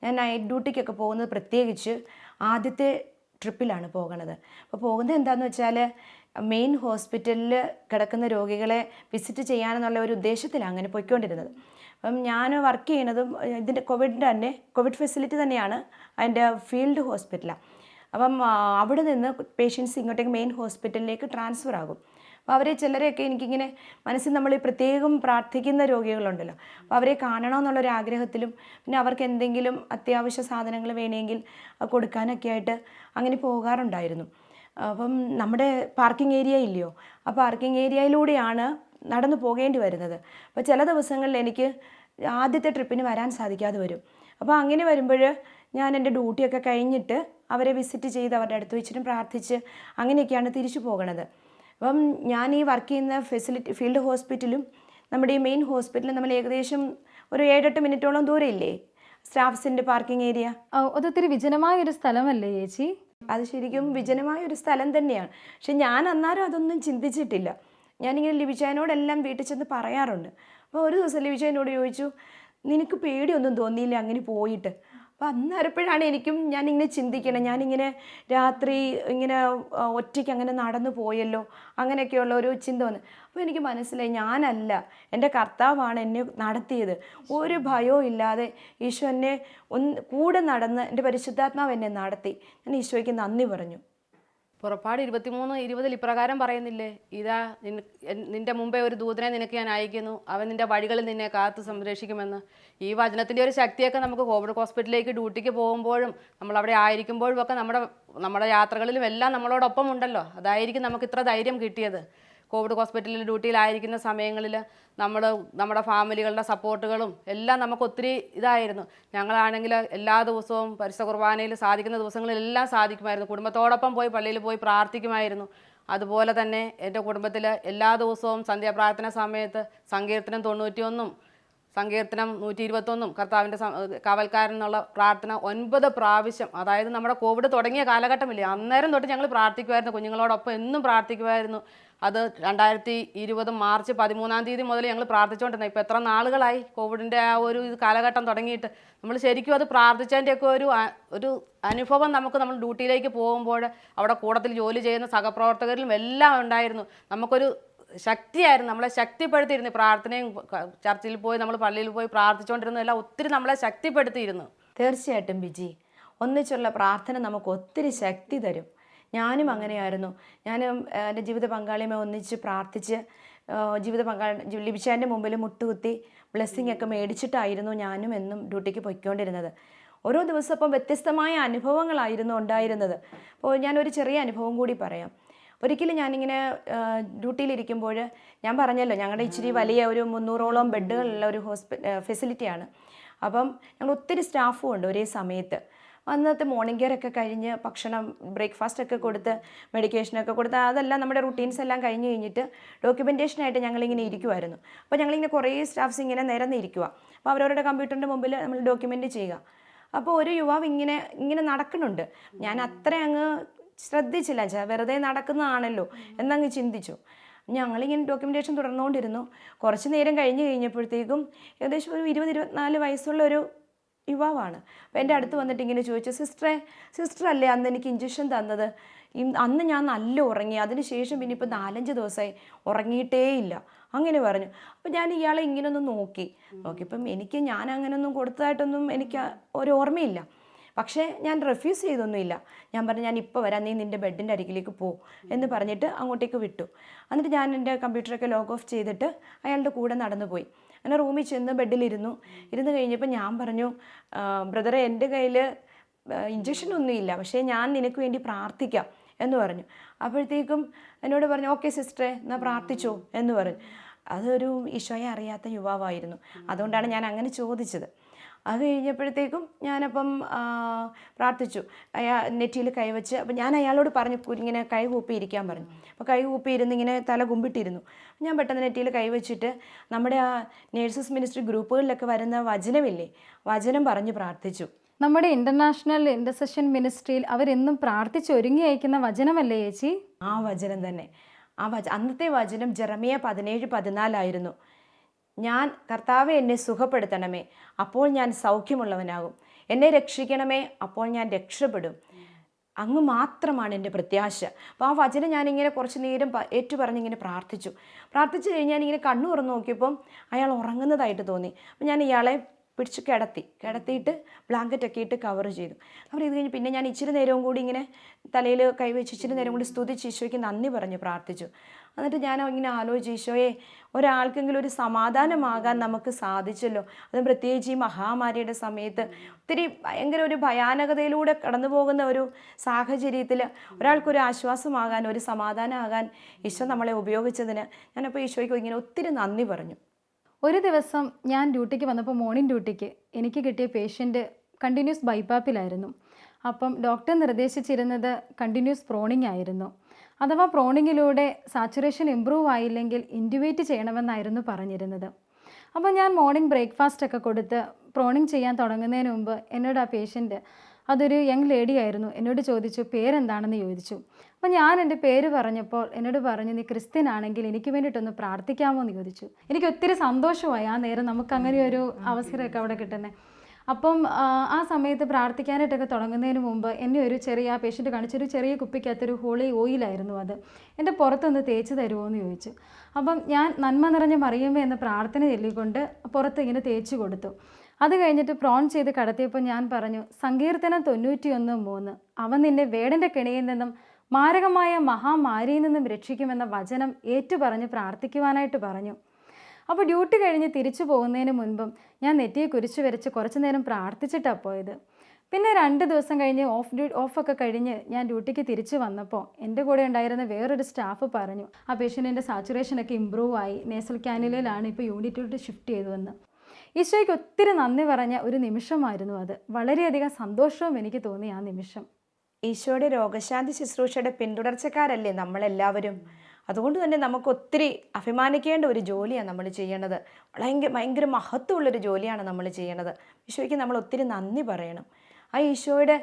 ഞാൻ നൈറ്റ് ഡ്യൂട്ടിക്കൊക്കെ പോകുന്നത് പ്രത്യേകിച്ച് ആദ്യത്തെ ട്രിപ്പിലാണ് പോകുന്നത്. അപ്പോൾ പോകുന്നത് എന്താണെന്ന് വെച്ചാൽ മെയിൻ ഹോസ്പിറ്റലിൽ കിടക്കുന്ന രോഗികളെ വിസിറ്റ് ചെയ്യാനെന്നുള്ള ഒരു ഉദ്ദേശത്തിലാണ് അങ്ങനെ പോയിക്കൊണ്ടിരുന്നത്. അപ്പം ഞാൻ വർക്ക് ചെയ്യണതും ഇതിൻ്റെ കോവിഡ് ഫെസിലിറ്റി തന്നെയാണ്, അതിൻ്റെ ഫീൽഡ് ഹോസ്പിറ്റലാണ്. അപ്പം അവിടെ നിന്ന് പേഷ്യൻസ് ഇങ്ങോട്ടേക്ക് മെയിൻ ഹോസ്പിറ്റലിലേക്ക് ട്രാൻസ്ഫർ ആകും. അപ്പോൾ അവരെ ചിലരെയൊക്കെ എനിക്കിങ്ങനെ മനസ്സിൽ നമ്മൾ പ്രത്യേകം പ്രാർത്ഥിക്കുന്ന രോഗികളുണ്ടല്ലോ, അപ്പോൾ അവരെ കാണണമെന്നുള്ളൊരു ആഗ്രഹത്തിലും പിന്നെ അവർക്ക് എന്തെങ്കിലും അത്യാവശ്യ സാധനങ്ങൾ വേണമെങ്കിൽ കൊടുക്കാനൊക്കെ ആയിട്ട് അങ്ങനെ പോകാറുണ്ടായിരുന്നു. അപ്പം നമ്മുടെ പാർക്കിംഗ് ഏരിയ ഇല്ലയോ, ആ പാർക്കിംഗ് ഏരിയയിലൂടെയാണ് നടന്നു പോകേണ്ടി വരുന്നത്. അപ്പോൾ ചില ദിവസങ്ങളിൽ എനിക്ക് ആദ്യത്തെ ട്രിപ്പിന് വരാൻ സാധിക്കാതെ വരും. അപ്പോൾ അങ്ങനെ വരുമ്പോൾ ഞാൻ എൻ്റെ ഡ്യൂട്ടിയൊക്കെ കഴിഞ്ഞിട്ട് അവരെ വിസിറ്റ് ചെയ്ത് അവരുടെ അടുത്ത് വെച്ചിട്ടും പ്രാർത്ഥിച്ച് അങ്ങനെയൊക്കെയാണ് തിരിച്ചു പോകണത്. അപ്പം ഞാൻ ഈ വർക്ക് ചെയ്യുന്ന ഫീൽഡ് ഹോസ്പിറ്റലും നമ്മുടെ ഈ മെയിൻ ഹോസ്പിറ്റലും നമ്മൾ ഏകദേശം ഒരു 7-8 മിനിറ്റോളം ദൂരം ഇല്ലേ സ്റ്റാഫ്സിൻ്റെ പാർക്കിംഗ് ഏരിയ. അതൊത്തിരി വിജനമായൊരു സ്ഥലമല്ലേ ചേച്ചി? അത് ശരിക്കും വിജനമായ ഒരു സ്ഥലം തന്നെയാണ്. പക്ഷെ ഞാൻ അന്നേരം അതൊന്നും ചിന്തിച്ചിട്ടില്ല. ഞാനിങ്ങനെ ലിബിച്ചായനോടെല്ലാം വീട്ടിൽ ചെന്ന് പറയാറുണ്ട്. അപ്പോൾ ഒരു ദിവസം ലിബിച്ചായനോട് ചോദിച്ചു, നിനക്ക് പേടിയൊന്നും തോന്നിയില്ല അങ്ങനെ പോയിട്ട്? അപ്പോൾ അന്നേരപ്പോഴാണ് ഞാനിങ്ങനെ ചിന്തിക്കണം, ഞാനിങ്ങനെ രാത്രി ഇങ്ങനെ ഒറ്റയ്ക്ക് അങ്ങനെ നടന്നു പോയല്ലോ, അങ്ങനെയൊക്കെയുള്ള ഒരു ചിന്ത വന്നു. അപ്പോൾ എനിക്ക് മനസ്സിലായി, ഞാനല്ല, എൻ്റെ കർത്താവാണ് എന്നെ നടത്തിയത്. ഒരു ഭയവും ഇല്ലാതെ ഈശോ എന്നെ കൂടെ നടന്ന് എൻ്റെ പരിശുദ്ധാത്മാവ് എന്നെ നടത്തി. ഞാൻ ഈശോയ്ക്ക് നന്ദി പറഞ്ഞു. പുറപ്പാട് 23:20 ഇപ്രകാരം പറയുന്നില്ലേ, ഇതാ നിന്റെ മുമ്പേ ഒരു ദൂതനെ നിനക്ക് ഞാൻ അയക്കുന്നു, അവൻ നിന്റെ വഴികളിൽ നിന്നെ കാത്തു സംരക്ഷിക്കുമെന്ന്. ഈ വചനത്തിൻ്റെ ഒരു ശക്തിയൊക്കെ നമുക്ക് കോവിഡ് ഹോസ്പിറ്റലിലേക്ക് ഡ്യൂട്ടിക്ക് പോകുമ്പോഴും നമ്മളവിടെ ആയിരിക്കുമ്പോഴും ഒക്കെ നമ്മുടെ യാത്രകളിലും എല്ലാം നമ്മളോടൊപ്പം ഉണ്ടല്ലോ. അതായിരിക്കും നമുക്ക് ഇത്ര ധൈര്യം കിട്ടിയത്. കോവിഡ് ഹോസ്പിറ്റലിൽ ഡ്യൂട്ടിയിലായിരിക്കുന്ന സമയങ്ങളിൽ നമ്മുടെ ഫാമിലികളുടെ സപ്പോർട്ടുകളും എല്ലാം നമുക്ക് ഒത്തിരി ഇതായിരുന്നു. ഞങ്ങളാണെങ്കിൽ എല്ലാ ദിവസവും പരിശുദ്ധ കുർബാനയിൽ സാധിക്കുന്ന ദിവസങ്ങളിലെല്ലാം സാധിക്കുമായിരുന്നു. കുടുംബത്തോടൊപ്പം പോയി പള്ളിയിൽ പോയി പ്രാർത്ഥിക്കുമായിരുന്നു. അതുപോലെ തന്നെ എൻ്റെ കുടുംബത്തിൽ എല്ലാ ദിവസവും സന്ധ്യാപ്രാർത്ഥന സമയത്ത് സങ്കീർത്തനം 91, സങ്കീർത്തനം 121, കർത്താവിൻ്റെ കാവൽക്കാരൻ എന്നുള്ള പ്രാർത്ഥന 9 പ്രാവശ്യം, അതായത് നമ്മുടെ കോവിഡ് തുടങ്ങിയ കാലഘട്ടമില്ലേ അന്നേരം തൊട്ട് ഞങ്ങൾ പ്രാർത്ഥിക്കുമായിരുന്നു. കുഞ്ഞുങ്ങളോടൊപ്പം എന്നും പ്രാർത്ഥിക്കുമായിരുന്നു. അത് 2020 മാർച്ച് 13 മുതൽ ഞങ്ങൾ പ്രാർത്ഥിച്ചുകൊണ്ടിരുന്നത്. ഇപ്പോൾ എത്ര നാളുകളായി കോവിഡിൻ്റെ ആ ഒരു കാലഘട്ടം തുടങ്ങിയിട്ട്. നമ്മൾ ശരിക്കും അത് പ്രാർത്ഥിച്ചതിൻ്റെയൊക്കെ ഒരു അനുഭവം നമ്മൾ ഡ്യൂട്ടിയിലേക്ക് പോകുമ്പോൾ അവിടെ കൂടത്തിൽ ജോലി ചെയ്യുന്ന സഹപ്രവർത്തകരിലും എല്ലാം ഉണ്ടായിരുന്നു. നമുക്കൊരു ശക്തിയായിരുന്നു, നമ്മളെ ശക്തിപ്പെടുത്തിയിരുന്നു. പ്രാർത്ഥനയും ചർച്ചിൽ പോയി നമ്മൾ പള്ളിയിൽ പോയി പ്രാർത്ഥിച്ചുകൊണ്ടിരുന്നതെല്ലാം ഒത്തിരി നമ്മളെ ശക്തിപ്പെടുത്തിയിരുന്നു. തീർച്ചയായിട്ടും ബിജി, ഒന്നിച്ചുള്ള പ്രാർത്ഥന നമുക്ക് ഒത്തിരി ശക്തി തരും. ഞാനും അങ്ങനെയായിരുന്നു. എൻ്റെ ജീവിത പങ്കാളിയെ ഒന്നിച്ച് പ്രാർത്ഥിച്ച് ലിബിച്ചാൻ്റെ മുമ്പിൽ മുട്ടുകുത്തി ബ്ലെസ്സിങ് ഒക്കെ മേടിച്ചിട്ടായിരുന്നു ഞാനും എന്നും ഡ്യൂട്ടിക്ക് പൊയ്ക്കൊണ്ടിരുന്നത്. ഓരോ ദിവസം അപ്പം വ്യത്യസ്തമായ അനുഭവങ്ങളായിരുന്നു ഉണ്ടായിരുന്നത്. അപ്പോൾ ഞാനൊരു ചെറിയ അനുഭവം കൂടി പറയാം. ഒരിക്കലും ഞാനിങ്ങനെ ഡ്യൂട്ടിയിലിരിക്കുമ്പോൾ ഞാൻ പറഞ്ഞല്ലോ ഞങ്ങളുടെ ഇച്ചിരി വലിയ ഒരു 300ഓളം ബെഡുകളുള്ള ഒരു ഫെസിലിറ്റിയാണ്. അപ്പം ഞങ്ങൾ ഒത്തിരി സ്റ്റാഫും ഉണ്ട് ഒരേ സമയത്ത്. അന്നത്തെ മോർണിംഗ് കെയർ ഒക്കെ കഴിഞ്ഞ് ഭക്ഷണം ബ്രേക്ക്ഫാസ്റ്റ് ഒക്കെ കൊടുത്ത് മെഡിക്കേഷനൊക്കെ കൊടുത്ത് അതെല്ലാം നമ്മുടെ റുട്ടീൻസ് എല്ലാം കഴിഞ്ഞ് കഴിഞ്ഞിട്ട് ഡോക്യുമെൻറ്റേഷനായിട്ട് ഞങ്ങളിങ്ങനെ ഇരിക്കുമായിരുന്നു. അപ്പോൾ ഞങ്ങളിങ്ങനെ കുറേ സ്റ്റാഫ്സ് ഇങ്ങനെ നിരന്നിരിക്കുക. അപ്പോൾ അവരവരുടെ കമ്പ്യൂട്ടറിൻ്റെ മുമ്പിൽ നമ്മൾ ഡോക്യുമെൻ്റ് ചെയ്യുക. അപ്പോൾ ഒരു യുവാവ് ഇങ്ങനെ നടക്കുന്നുണ്ട്. ഞാൻ അത്ര അങ്ങ് ശ്രദ്ധിച്ചില്ല, വെറുതെ നടക്കുന്നതാണല്ലോ എന്നങ്ങ് ചിന്തിച്ചു. ഞങ്ങളിങ്ങനെ ഡോക്യുമെൻറ്റേഷൻ തുടർന്നുകൊണ്ടിരുന്നു. കുറച്ച് നേരം കഴിഞ്ഞപ്പോഴത്തേക്കും ഏകദേശം ഒരു 20-24 വയസ്സുള്ള ഒരു യുവാവാണ്. അപ്പോൾ എൻ്റെ അടുത്ത് വന്നിട്ട് ഇങ്ങനെ ചോദിച്ചു, സിസ്റ്റർ അല്ലേ അന്ന് എനിക്ക് ഇഞ്ചക്ഷൻ തന്നത്? അന്ന് ഞാൻ നല്ല ഉറങ്ങി, അതിന് ശേഷം പിന്നെ ഇപ്പോൾ 4-5 ദിവസമായി ഉറങ്ങിയിട്ടേ ഇല്ല അങ്ങനെ പറഞ്ഞു. അപ്പോൾ ഞാൻ ഇയാളെ ഇങ്ങനെ ഒന്ന് നോക്കിയപ്പം ഞാൻ അങ്ങനെയൊന്നും കൊടുത്തതായിട്ടൊന്നും എനിക്ക് ഒരു ഓർമ്മയില്ല. പക്ഷേ ഞാൻ റെഫ്യൂസ് ചെയ്തൊന്നുമില്ല. ഞാൻ പറഞ്ഞു, ഞാൻ ഇപ്പോൾ വരാം, നീ നിൻ്റെ ബെഡിൻ്റെ അരികിലേക്ക് പോ എന്ന് പറഞ്ഞിട്ട് അങ്ങോട്ടേക്ക് വിട്ടു. എന്നിട്ട് ഞാൻ എൻ്റെ കമ്പ്യൂട്ടറൊക്കെ ലോഗ് ഓഫ് ചെയ്തിട്ട് അയാളുടെ കൂടെ നടന്നു പോയി. അങ്ങനെ റൂമിൽ ചെന്ന് ബെഡിലിരുന്നു കഴിഞ്ഞപ്പോൾ ഞാൻ പറഞ്ഞു, ബ്രദറെ എൻ്റെ കയ്യിൽ ഇഞ്ചക്ഷനൊന്നുമില്ല, പക്ഷേ ഞാൻ നിനക്ക് വേണ്ടി പ്രാർത്ഥിക്കാം എന്ന് പറഞ്ഞു. അപ്പോഴത്തേക്കും എന്നോട് പറഞ്ഞു, ഓക്കെ സിസ്റ്ററെ എന്നാൽ പ്രാർത്ഥിച്ചോ എന്ന് പറഞ്ഞു. അതൊരു ഈശോയെ അറിയാത്ത യുവാവായിരുന്നു. അതുകൊണ്ടാണ് ഞാൻ അങ്ങനെ ചോദിച്ചത്. അത് കഴിഞ്ഞപ്പോഴത്തേക്കും ഞാനപ്പം പ്രാർത്ഥിച്ചു. നെറ്റിയിൽ കൈവച്ച്, അപ്പം ഞാൻ അയാളോട് പറഞ്ഞു ഇങ്ങനെ കൈ കൂപ്പി ഇരിക്കാൻ പറഞ്ഞു. അപ്പോൾ കൈ കൂപ്പി ഇരുന്ന് ഇങ്ങനെ തല കുമ്പിട്ടിരുന്നു. ഞാൻ പെട്ടെന്ന് നെറ്റിയിൽ കൈവച്ചിട്ട് നമ്മുടെ ആ നേഴ്സസ് മിനിസ്ട്രി ഗ്രൂപ്പുകളിലൊക്കെ വരുന്ന വചനമില്ലേ, വചനം പറഞ്ഞ് പ്രാർത്ഥിച്ചു. നമ്മുടെ ഇൻ്റർനാഷണൽ ഇൻ്റർസെഷൻ മിനിസ്ട്രിയിൽ അവരെന്നും പ്രാർത്ഥിച്ച് ഒരുങ്ങി അയക്കുന്ന വചനമല്ലേ ചേച്ചി? ആ വചനം തന്നെ. അന്നത്തെ വചനം ജെറമിയ 17:14 ഞാൻ കർത്താവെ എന്നെ സുഖപ്പെടുത്തണമേ, അപ്പോൾ ഞാൻ സൗഖ്യമുള്ളവനാകും. എന്നെ രക്ഷിക്കണമേ, അപ്പോൾ ഞാൻ രക്ഷപ്പെടും. അങ്ങ് മാത്രമാണ് എൻ്റെ പ്രത്യാശ. അപ്പോൾ ആ വചനം ഞാനിങ്ങനെ കുറച്ച് നേരം ഏറ്റുപറഞ്ഞിങ്ങനെ പ്രാർത്ഥിച്ചു കഴിഞ്ഞ് ഞാനിങ്ങനെ കണ്ണു തുറന്ന് നോക്കിയപ്പം അയാൾ ഉറങ്ങുന്നതായിട്ട് തോന്നി. അപ്പം ഞാൻ ഇയാളെ പിടിച്ച് കിടത്തിയിട്ട് ബ്ലാങ്കറ്റൊക്കെ ഇട്ട് കവർ ചെയ്തു. കഴിഞ്ഞ് പിന്നെ ഞാൻ ഇച്ചിരി നേരവും കൂടി ഇങ്ങനെ തലയിൽ കൈവച്ച് ഇച്ചിരി നേരം കൂടി സ്തുതിച്ച് ഈശോയ്ക്ക് നന്ദി പറഞ്ഞ് പ്രാർത്ഥിച്ചു. എന്നിട്ട് ഞാൻ ഇങ്ങനെ ആലോചിച്ചു, ഈശോയെ ഒരാൾക്കെങ്കിലും ഒരു സമാധാനമാകാൻ നമുക്ക് സാധിച്ചല്ലോ. അതും പ്രത്യേകിച്ച് ഈ മഹാമാരിയുടെ സമയത്ത് ഒത്തിരി ഭയങ്കര ഒരു ഭയാനകതയിലൂടെ കടന്നു പോകുന്ന ഒരു സാഹചര്യത്തിൽ ഒരാൾക്കൊരു ആശ്വാസമാകാൻ, ഒരു സമാധാനമാകാൻ ഈശോ നമ്മളെ ഉപയോഗിച്ചതിന് ഞാനപ്പോൾ ഈശോയ്ക്ക് ഇങ്ങനെ ഒത്തിരി നന്ദി പറഞ്ഞു. ഒരു ദിവസം ഞാൻ ഡ്യൂട്ടിക്ക് വന്നപ്പോൾ, മോർണിംഗ് ഡ്യൂട്ടിക്ക് എനിക്ക് കിട്ടിയ പേഷ്യൻ്റ് കണ്ടിന്യൂസ് ബൈപ്പാപ്പിലായിരുന്നു. അപ്പം ഡോക്ടർ നിർദ്ദേശിച്ചിരുന്നത് കണ്ടിന്യൂസ് പ്രോണിംഗ് ആയിരുന്നു. അഥവാ പ്രോണിങ്ങിലൂടെ സാച്ചുറേഷൻ ഇമ്പ്രൂവ് ആയില്ലെങ്കിൽ ഇൻറ്റുബേറ്റ് ചെയ്യണമെന്നായിരുന്നു പറഞ്ഞിരുന്നത്. അപ്പോൾ ഞാൻ മോർണിംഗ് ബ്രേക്ക്ഫാസ്റ്റൊക്കെ കൊടുത്ത് പ്രോണിങ് ചെയ്യാൻ തുടങ്ങുന്നതിന് മുമ്പ് എന്നോട് ആ പേഷ്യൻ്റ്, അതൊരു യങ് ലേഡി ആയിരുന്നു, എന്നോട് ചോദിച്ചു പേരെന്താണെന്ന് ചോദിച്ചു. അപ്പോൾ ഞാൻ എൻ്റെ പേര് പറഞ്ഞപ്പോൾ എന്നോട് പറഞ്ഞു, നീ ക്രിസ്ത്യൻ ആണെങ്കിൽ എനിക്ക് വേണ്ടിയിട്ടൊന്ന് പ്രാർത്ഥിക്കാമോ എന്ന് ചോദിച്ചു. എനിക്ക് ഒത്തിരി സന്തോഷമായി ആ നേരം നമുക്ക് അങ്ങനെ ഒരു അവസരമൊക്കെ അവിടെ കിട്ടുന്നത്. അപ്പം ആ സമയത്ത് പ്രാർത്ഥിക്കാനായിട്ടൊക്കെ തുടങ്ങുന്നതിന് മുമ്പ് എന്നെ ഒരു ചെറിയ, ആ പേഷ്യൻ്റ് കാണിച്ചൊരു ചെറിയ കുപ്പിക്കകത്തൊരു ഹോളി ഓയിലായിരുന്നു അത്, എൻ്റെ പുറത്തൊന്ന് തേച്ച് തരുമോ എന്ന് ചോദിച്ചു. അപ്പം ഞാൻ നന്മ നിറഞ്ഞ മറിയമേ എന്ന പ്രാർത്ഥന ചൊല്ലിക്കൊണ്ട് പുറത്ത് ഇങ്ങനെ തേച്ച് കൊടുത്തു. അത് കഴിഞ്ഞിട്ട് പ്രോൺ ചെയ്ത് കടത്തിയപ്പോൾ ഞാൻ പറഞ്ഞു, സങ്കീർത്തനം 91:3 അവൻ നിന്നെ വേടൻ്റെ കെണിയിൽ നിന്നും മാരകമായ മഹാമാരിയിൽ നിന്നും രക്ഷിക്കുമെന്ന വചനം ഏറ്റുപറഞ്ഞ് പ്രാർത്ഥിക്കുവാനായിട്ട് പറഞ്ഞു. അപ്പോൾ ഡ്യൂട്ടി കഴിഞ്ഞ് തിരിച്ചു പോകുന്നതിന് മുൻപും ഞാൻ നെറ്റിയെ കുരിശ് വരച്ച് കുറച്ച് നേരം പ്രാർത്ഥിച്ചിട്ടാണ് പോയത്. പിന്നെ 2 ദിവസം കഴിഞ്ഞ് ഓഫൊക്കെ കഴിഞ്ഞ് ഞാൻ ഡ്യൂട്ടിക്ക് തിരിച്ചു വന്നപ്പോൾ എൻ്റെ കൂടെ ഉണ്ടായിരുന്ന വേറൊരു സ്റ്റാഫ് പറഞ്ഞു, ആ പേഷ്യൻറ്റിൻ്റെ സാച്ചുറേഷനൊക്കെ ഇമ്പ്രൂവ് ആയി, നേസൽ കാനുലയിലാണ് ഇപ്പോൾ യൂണിറ്റിലോട്ട് ഷിഫ്റ്റ് ചെയ്തുവെന്ന്. ഈശോയ്ക്ക് ഒത്തിരി നന്ദി പറഞ്ഞ ഒരു നിമിഷമായിരുന്നു അത്. വളരെയധികം സന്തോഷവും എനിക്ക് തോന്നി ആ നിമിഷം. ഈശോയുടെ രോഗശാന്തി ശുശ്രൂഷയുടെ പിന്തുടർച്ചക്കാരല്ലേ നമ്മളെല്ലാവരും. അതുകൊണ്ട് തന്നെ നമുക്ക് ഒത്തിരി അഭിമാനിക്കേണ്ട ഒരു ജോലിയാണ് നമ്മൾ ചെയ്യേണ്ടത്. ഭയങ്കര മഹത്വമുള്ളൊരു ജോലിയാണ് നമ്മൾ ചെയ്യേണ്ടത്. ഈശോയ്ക്ക് നമ്മൾ ഒത്തിരി നന്ദി പറയണം. ആ ഈശോയുടെ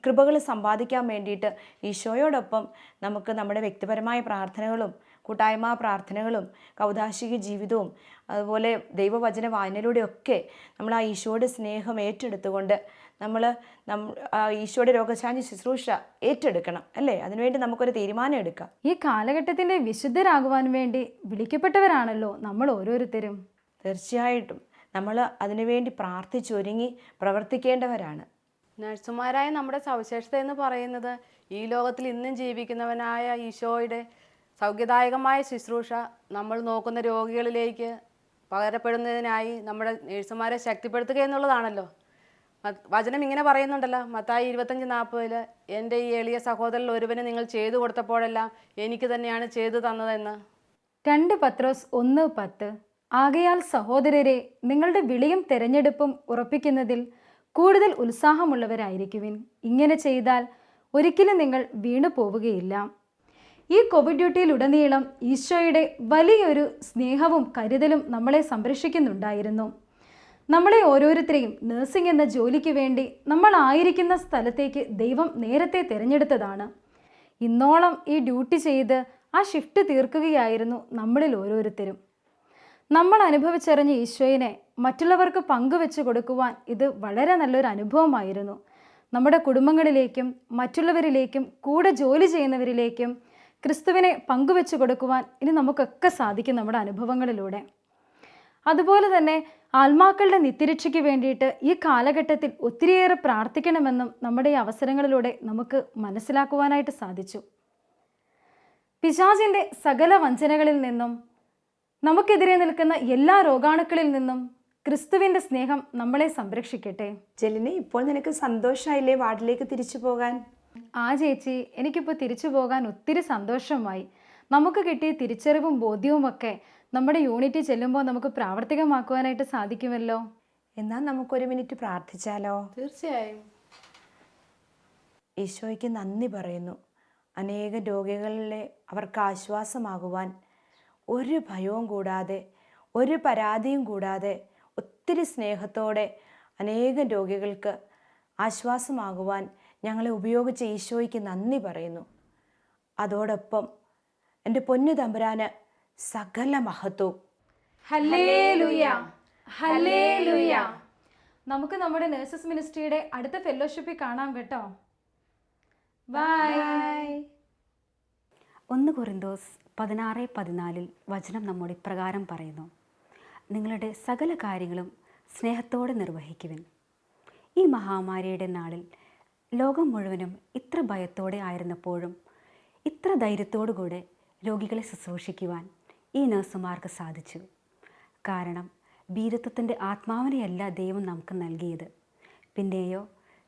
കൃപകൾ സമ്പാദിക്കാൻ വേണ്ടിയിട്ട് ഈശോയോടൊപ്പം നമുക്ക് നമ്മുടെ വ്യക്തിപരമായ പ്രാർത്ഥനകളും കൂട്ടായ്മ പ്രാർത്ഥനകളും കൗദാശിക ജീവിതവും അതുപോലെ ദൈവവചന വായനയിലൂടെയൊക്കെ നമ്മൾ ആ ഈശോയുടെ സ്നേഹം ഏറ്റെടുത്തുകൊണ്ട് നമ്മൾ ഈശോയുടെ രോഗശാന്തി ശുശ്രൂഷ ഏറ്റെടുക്കണം അല്ലേ? അതിനുവേണ്ടി നമുക്കൊരു തീരുമാനം എടുക്കാം. ഈ കാലഘട്ടത്തിൻ്റെ വിശുദ്ധരാകുവാൻ വേണ്ടി വിളിക്കപ്പെട്ടവരാണല്ലോ നമ്മൾ ഓരോരുത്തരും. തീർച്ചയായിട്ടും നമ്മൾ അതിനുവേണ്ടി പ്രാർത്ഥിച്ചൊരുങ്ങി പ്രവർത്തിക്കേണ്ടവരാണ്. നഴ്സുമാരായ നമ്മുടെ സവിശേഷത എന്ന് പറയുന്നത് ഈ ലോകത്തിൽ ഇന്നും ജീവിക്കുന്നവനായ ഈശോയുടെ സൗഖ്യദായകമായ ശുശ്രൂഷ നമ്മൾ നോക്കുന്ന രോഗികളിലേക്ക് പകരപ്പെടുന്നതിനായി നമ്മുടെ നഴ്സുമാരെ ശക്തിപ്പെടുത്തുക എന്നുള്ളതാണല്ലോ. വചനം ഇങ്ങനെ പറയുന്നുണ്ടല്ലോ, മത്തായി 25:40 എൻ്റെ ഈ എളിയ സഹോദരൻ ഒരുവന് നിങ്ങൾ ചെയ്തു കൊടുത്തപ്പോഴെല്ലാം എനിക്ക് തന്നെയാണ് ചെയ്തു തന്നതെന്ന്. 2 പത്രോസ് 1:10 ആകയാൽ സഹോദരരെ, നിങ്ങളുടെ വിളിയും തെരഞ്ഞെടുപ്പും ഉറപ്പിക്കുന്നതിൽ കൂടുതൽ ഉത്സാഹമുള്ളവരായിരിക്കുവിൻ. ഇങ്ങനെ ചെയ്താൽ ഒരിക്കലും നിങ്ങൾ വീണു പോവുകയില്ല. ഈ കോവിഡ് ഡ്യൂട്ടിയിലുടനീളം ഈശോയുടെ വലിയൊരു സ്നേഹവും കരുതലും നമ്മളെ സംരക്ഷിക്കുന്നുണ്ടായിരുന്നു. നമ്മളെ ഓരോരുത്തരെയും നഴ്സിംഗ് എന്ന ജോലിക്ക് വേണ്ടി നമ്മളായിരിക്കുന്ന സ്ഥലത്തേക്ക് ദൈവം നേരത്തെ തിരഞ്ഞെടുത്തതാണ്. ഇന്നോളം ഈ ഡ്യൂട്ടി ചെയ്ത് ആ ഷിഫ്റ്റ് തീർക്കുകയായിരുന്നു നമ്മളിൽ ഓരോരുത്തരും. നമ്മൾ അനുഭവിച്ചറിഞ്ഞ ഈശോയിനെ മറ്റുള്ളവർക്ക് പങ്കുവെച്ച് കൊടുക്കുവാൻ ഇത് വളരെ നല്ലൊരു അനുഭവമായിരുന്നു. നമ്മുടെ കുടുംബങ്ങളിലേക്കും മറ്റുള്ളവരിലേക്കും കൂടെ ജോലി ചെയ്യുന്നവരിലേക്കും ക്രിസ്തുവിനെ പങ്കുവെച്ച് കൊടുക്കുവാൻ ഇനി നമുക്കൊക്കെ സാധിക്കും നമ്മുടെ അനുഭവങ്ങളിലൂടെ. അതുപോലെ തന്നെ ആത്മാക്കളുടെ നിത്യരക്ഷയ്ക്ക് വേണ്ടിയിട്ട് ഈ കാലഘട്ടത്തിൽ ഒത്തിരിയേറെ പ്രാർത്ഥിക്കണമെന്നും നമ്മുടെ ഈ അവസരങ്ങളിലൂടെ നമുക്ക് മനസ്സിലാക്കുവാനായിട്ട് സാധിച്ചു. പിശാചിൻ്റെ സകല വഞ്ചനകളിൽ നിന്നും നമുക്കെതിരെ നിൽക്കുന്ന എല്ലാ രോഗാണുക്കളിൽ നിന്നും ക്രിസ്തുവിൻ്റെ സ്നേഹം നമ്മളെ സംരക്ഷിക്കട്ടെ. ജെലിനെ, ഇപ്പോൾ നിനക്ക് സന്തോഷമായില്ലേ വാർഡിലേക്ക് തിരിച്ചു പോകാൻ? ആ ചേച്ചി, എനിക്കിപ്പോൾ തിരിച്ചു പോകാൻ ഒത്തിരി സന്തോഷമായി. നമുക്ക് കിട്ടിയ തിരിച്ചറിവും ബോധ്യവുമൊക്കെ നമ്മുടെ യൂണിറ്റിൽ ചെല്ലുമ്പോൾ നമുക്ക് പ്രാവർത്തികമാക്കുവാനായിട്ട് സാധിക്കുമല്ലോ. എന്നാൽ നമുക്കൊരു മിനിറ്റ് പ്രാർത്ഥിച്ചാലോ? തീർച്ചയായും. ഈശോയ്ക്ക് നന്ദി പറയുന്നു. അനേക രോഗികളിലെ അവർക്ക് ആശ്വാസമാകുവാൻ ഒരു ഭയവും കൂടാതെ, ഒരു പരാതിയും കൂടാതെ, ഒത്തിരി സ്നേഹത്തോടെ അനേകം രോഗികൾക്ക് ആശ്വാസമാകുവാൻ ഞങ്ങളെ ഉപയോഗിച്ച ഈശോയ്ക്ക് നന്ദി പറയുന്നു. അതോടൊപ്പം എൻ്റെ പൊന്നു തമ്പുരാന് സകല മഹത്വവും. Hallelujah, hallelujah. നമുക്ക് നമ്മുടെ നഴ്സസ് മിനിസ്ട്രിയുടെ അടുത്ത ഫെലോഷിപ്പിൽ കാണാം കേട്ടോ. ബൈ. 1 കൊരിന്തോസ് 16:14 വചനം നമ്മോട് ഇപ്രകാരം പറയുന്നു: നിങ്ങളുടെ സകല കാര്യങ്ങളും സ്നേഹത്തോടെ നിർവഹിക്കുവിൻ. ഈ മഹാമാരിയുടെ നാളിൽ ലോകം മുഴുവനും ഇത്ര ഭയത്തോടെ ആയിരുന്നപ്പോഴും ഇത്ര ധൈര്യത്തോടുകൂടെ രോഗികളെ ശുശ്രൂഷിക്കുവാൻ ഈ നഴ്സുമാർക്ക് സാധിച്ചു. കാരണം വീരത്വത്തിൻ്റെ ആത്മാവിനെയല്ല ദൈവം നമുക്ക് നൽകിയത്, പിന്നെയോ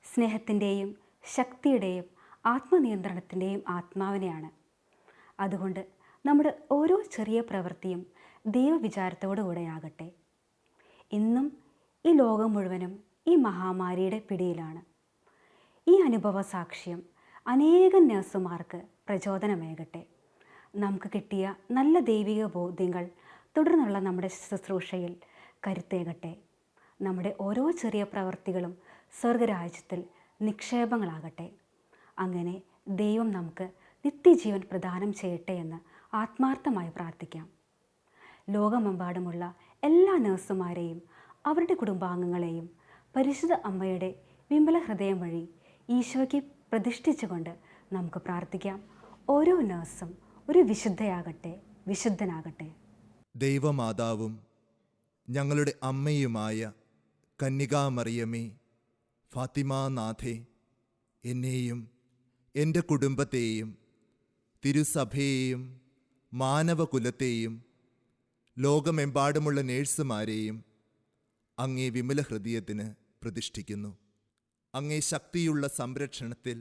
സ്നേഹത്തിൻ്റെയും ശക്തിയുടെയും ആത്മനിയന്ത്രണത്തിൻ്റെയും ആത്മാവിനെയാണ്. അതുകൊണ്ട് നമ്മുടെ ഓരോ ചെറിയ പ്രവൃത്തിയും ദൈവവിചാരത്തോടുകൂടെയാകട്ടെ. ഇന്നും ഈ ലോകം മുഴുവനും ഈ മഹാമാരിയുടെ പിടിയിലാണ്. ഈ അനുഭവ സാക്ഷ്യം അനേകം നഴ്സുമാർക്ക് പ്രചോദനമേകട്ടെ. നമുക്ക് കിട്ടിയ നല്ല ദൈവിക ബോധ്യങ്ങൾ തുടർന്നുള്ള നമ്മുടെ ശുശ്രൂഷയിൽ കരുത്തേകട്ടെ. നമ്മുടെ ഓരോ ചെറിയ പ്രവൃത്തികളും സ്വർഗരാജ്യത്തിൽ നിക്ഷേപങ്ങളാകട്ടെ. അങ്ങനെ ദൈവം നമുക്ക് നിത്യജീവൻ പ്രദാനം ചെയ്യട്ടെ എന്ന് ആത്മാർത്ഥമായി പ്രാർത്ഥിക്കാം. ലോകമെമ്പാടുമുള്ള എല്ലാ നഴ്സുമാരെയും അവരുടെ കുടുംബാംഗങ്ങളെയും പരിശുദ്ധ അമ്മയുടെ വിമല ഹൃദയം വഴി ഈശോയ്ക്ക് പ്രതിഷ്ഠിച്ചുകൊണ്ട് നമുക്ക് പ്രാർത്ഥിക്കാം. ഓരോ നഴ്സും ഒരു വിശുദ്ധയാകട്ടെ, വിശുദ്ധനാകട്ടെ. ദൈവമാതാവും ഞങ്ങളുടെ അമ്മയുമായ കന്യകാമറിയമേ, ഫാത്തിമാനാഥേ, എന്നെയും എൻ്റെ കുടുംബത്തെയും തിരുസഭയെയും മാനവകുലത്തെയും ലോകമെമ്പാടുമുള്ള നേഴ്സുമാരെയും അങ്ങേ വിമല ഹൃദയത്തിന് പ്രതിഷ്ഠിക്കുന്നു. അങ്ങേ ശക്തിയുള്ള സംരക്ഷണത്തിൽ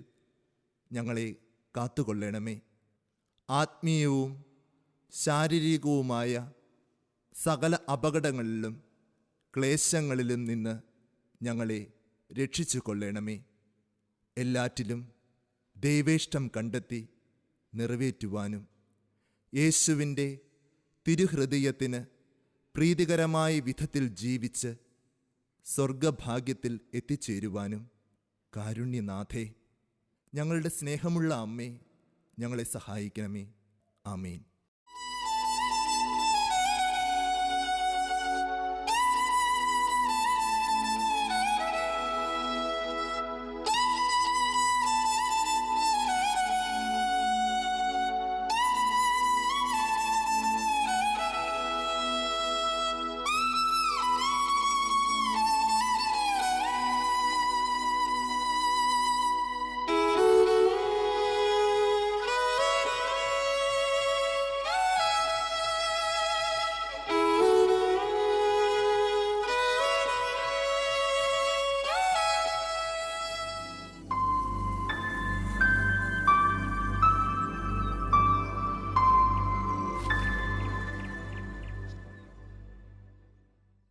ഞങ്ങളെ കാത്തുകൊള്ളണമേ. ആത്മീയവും ശാരീരികവുമായ സകല അപകടങ്ങളിലും ക്ലേശങ്ങളിലും നിന്ന് ഞങ്ങളെ രക്ഷിച്ചു കൊള്ളണമേ. എല്ലാറ്റിലും ദൈവേഷ്ടം കണ്ടെത്തി നിറവേറ്റുവാനും യേശുവിൻ്റെ തിരുഹൃദയത്തിന് പ്രീതികരമായ വിധത്തിൽ ജീവിച്ച് സ്വർഗഭാഗ്യത്തിൽ എത്തിച്ചേരുവാനും കാരുണ്യനാഥേ, ഞങ്ങളുടെ സ്നേഹമുള്ള അമ്മേ, ഞങ്ങളെ സഹായിക്കണമേ. ആമേൻ.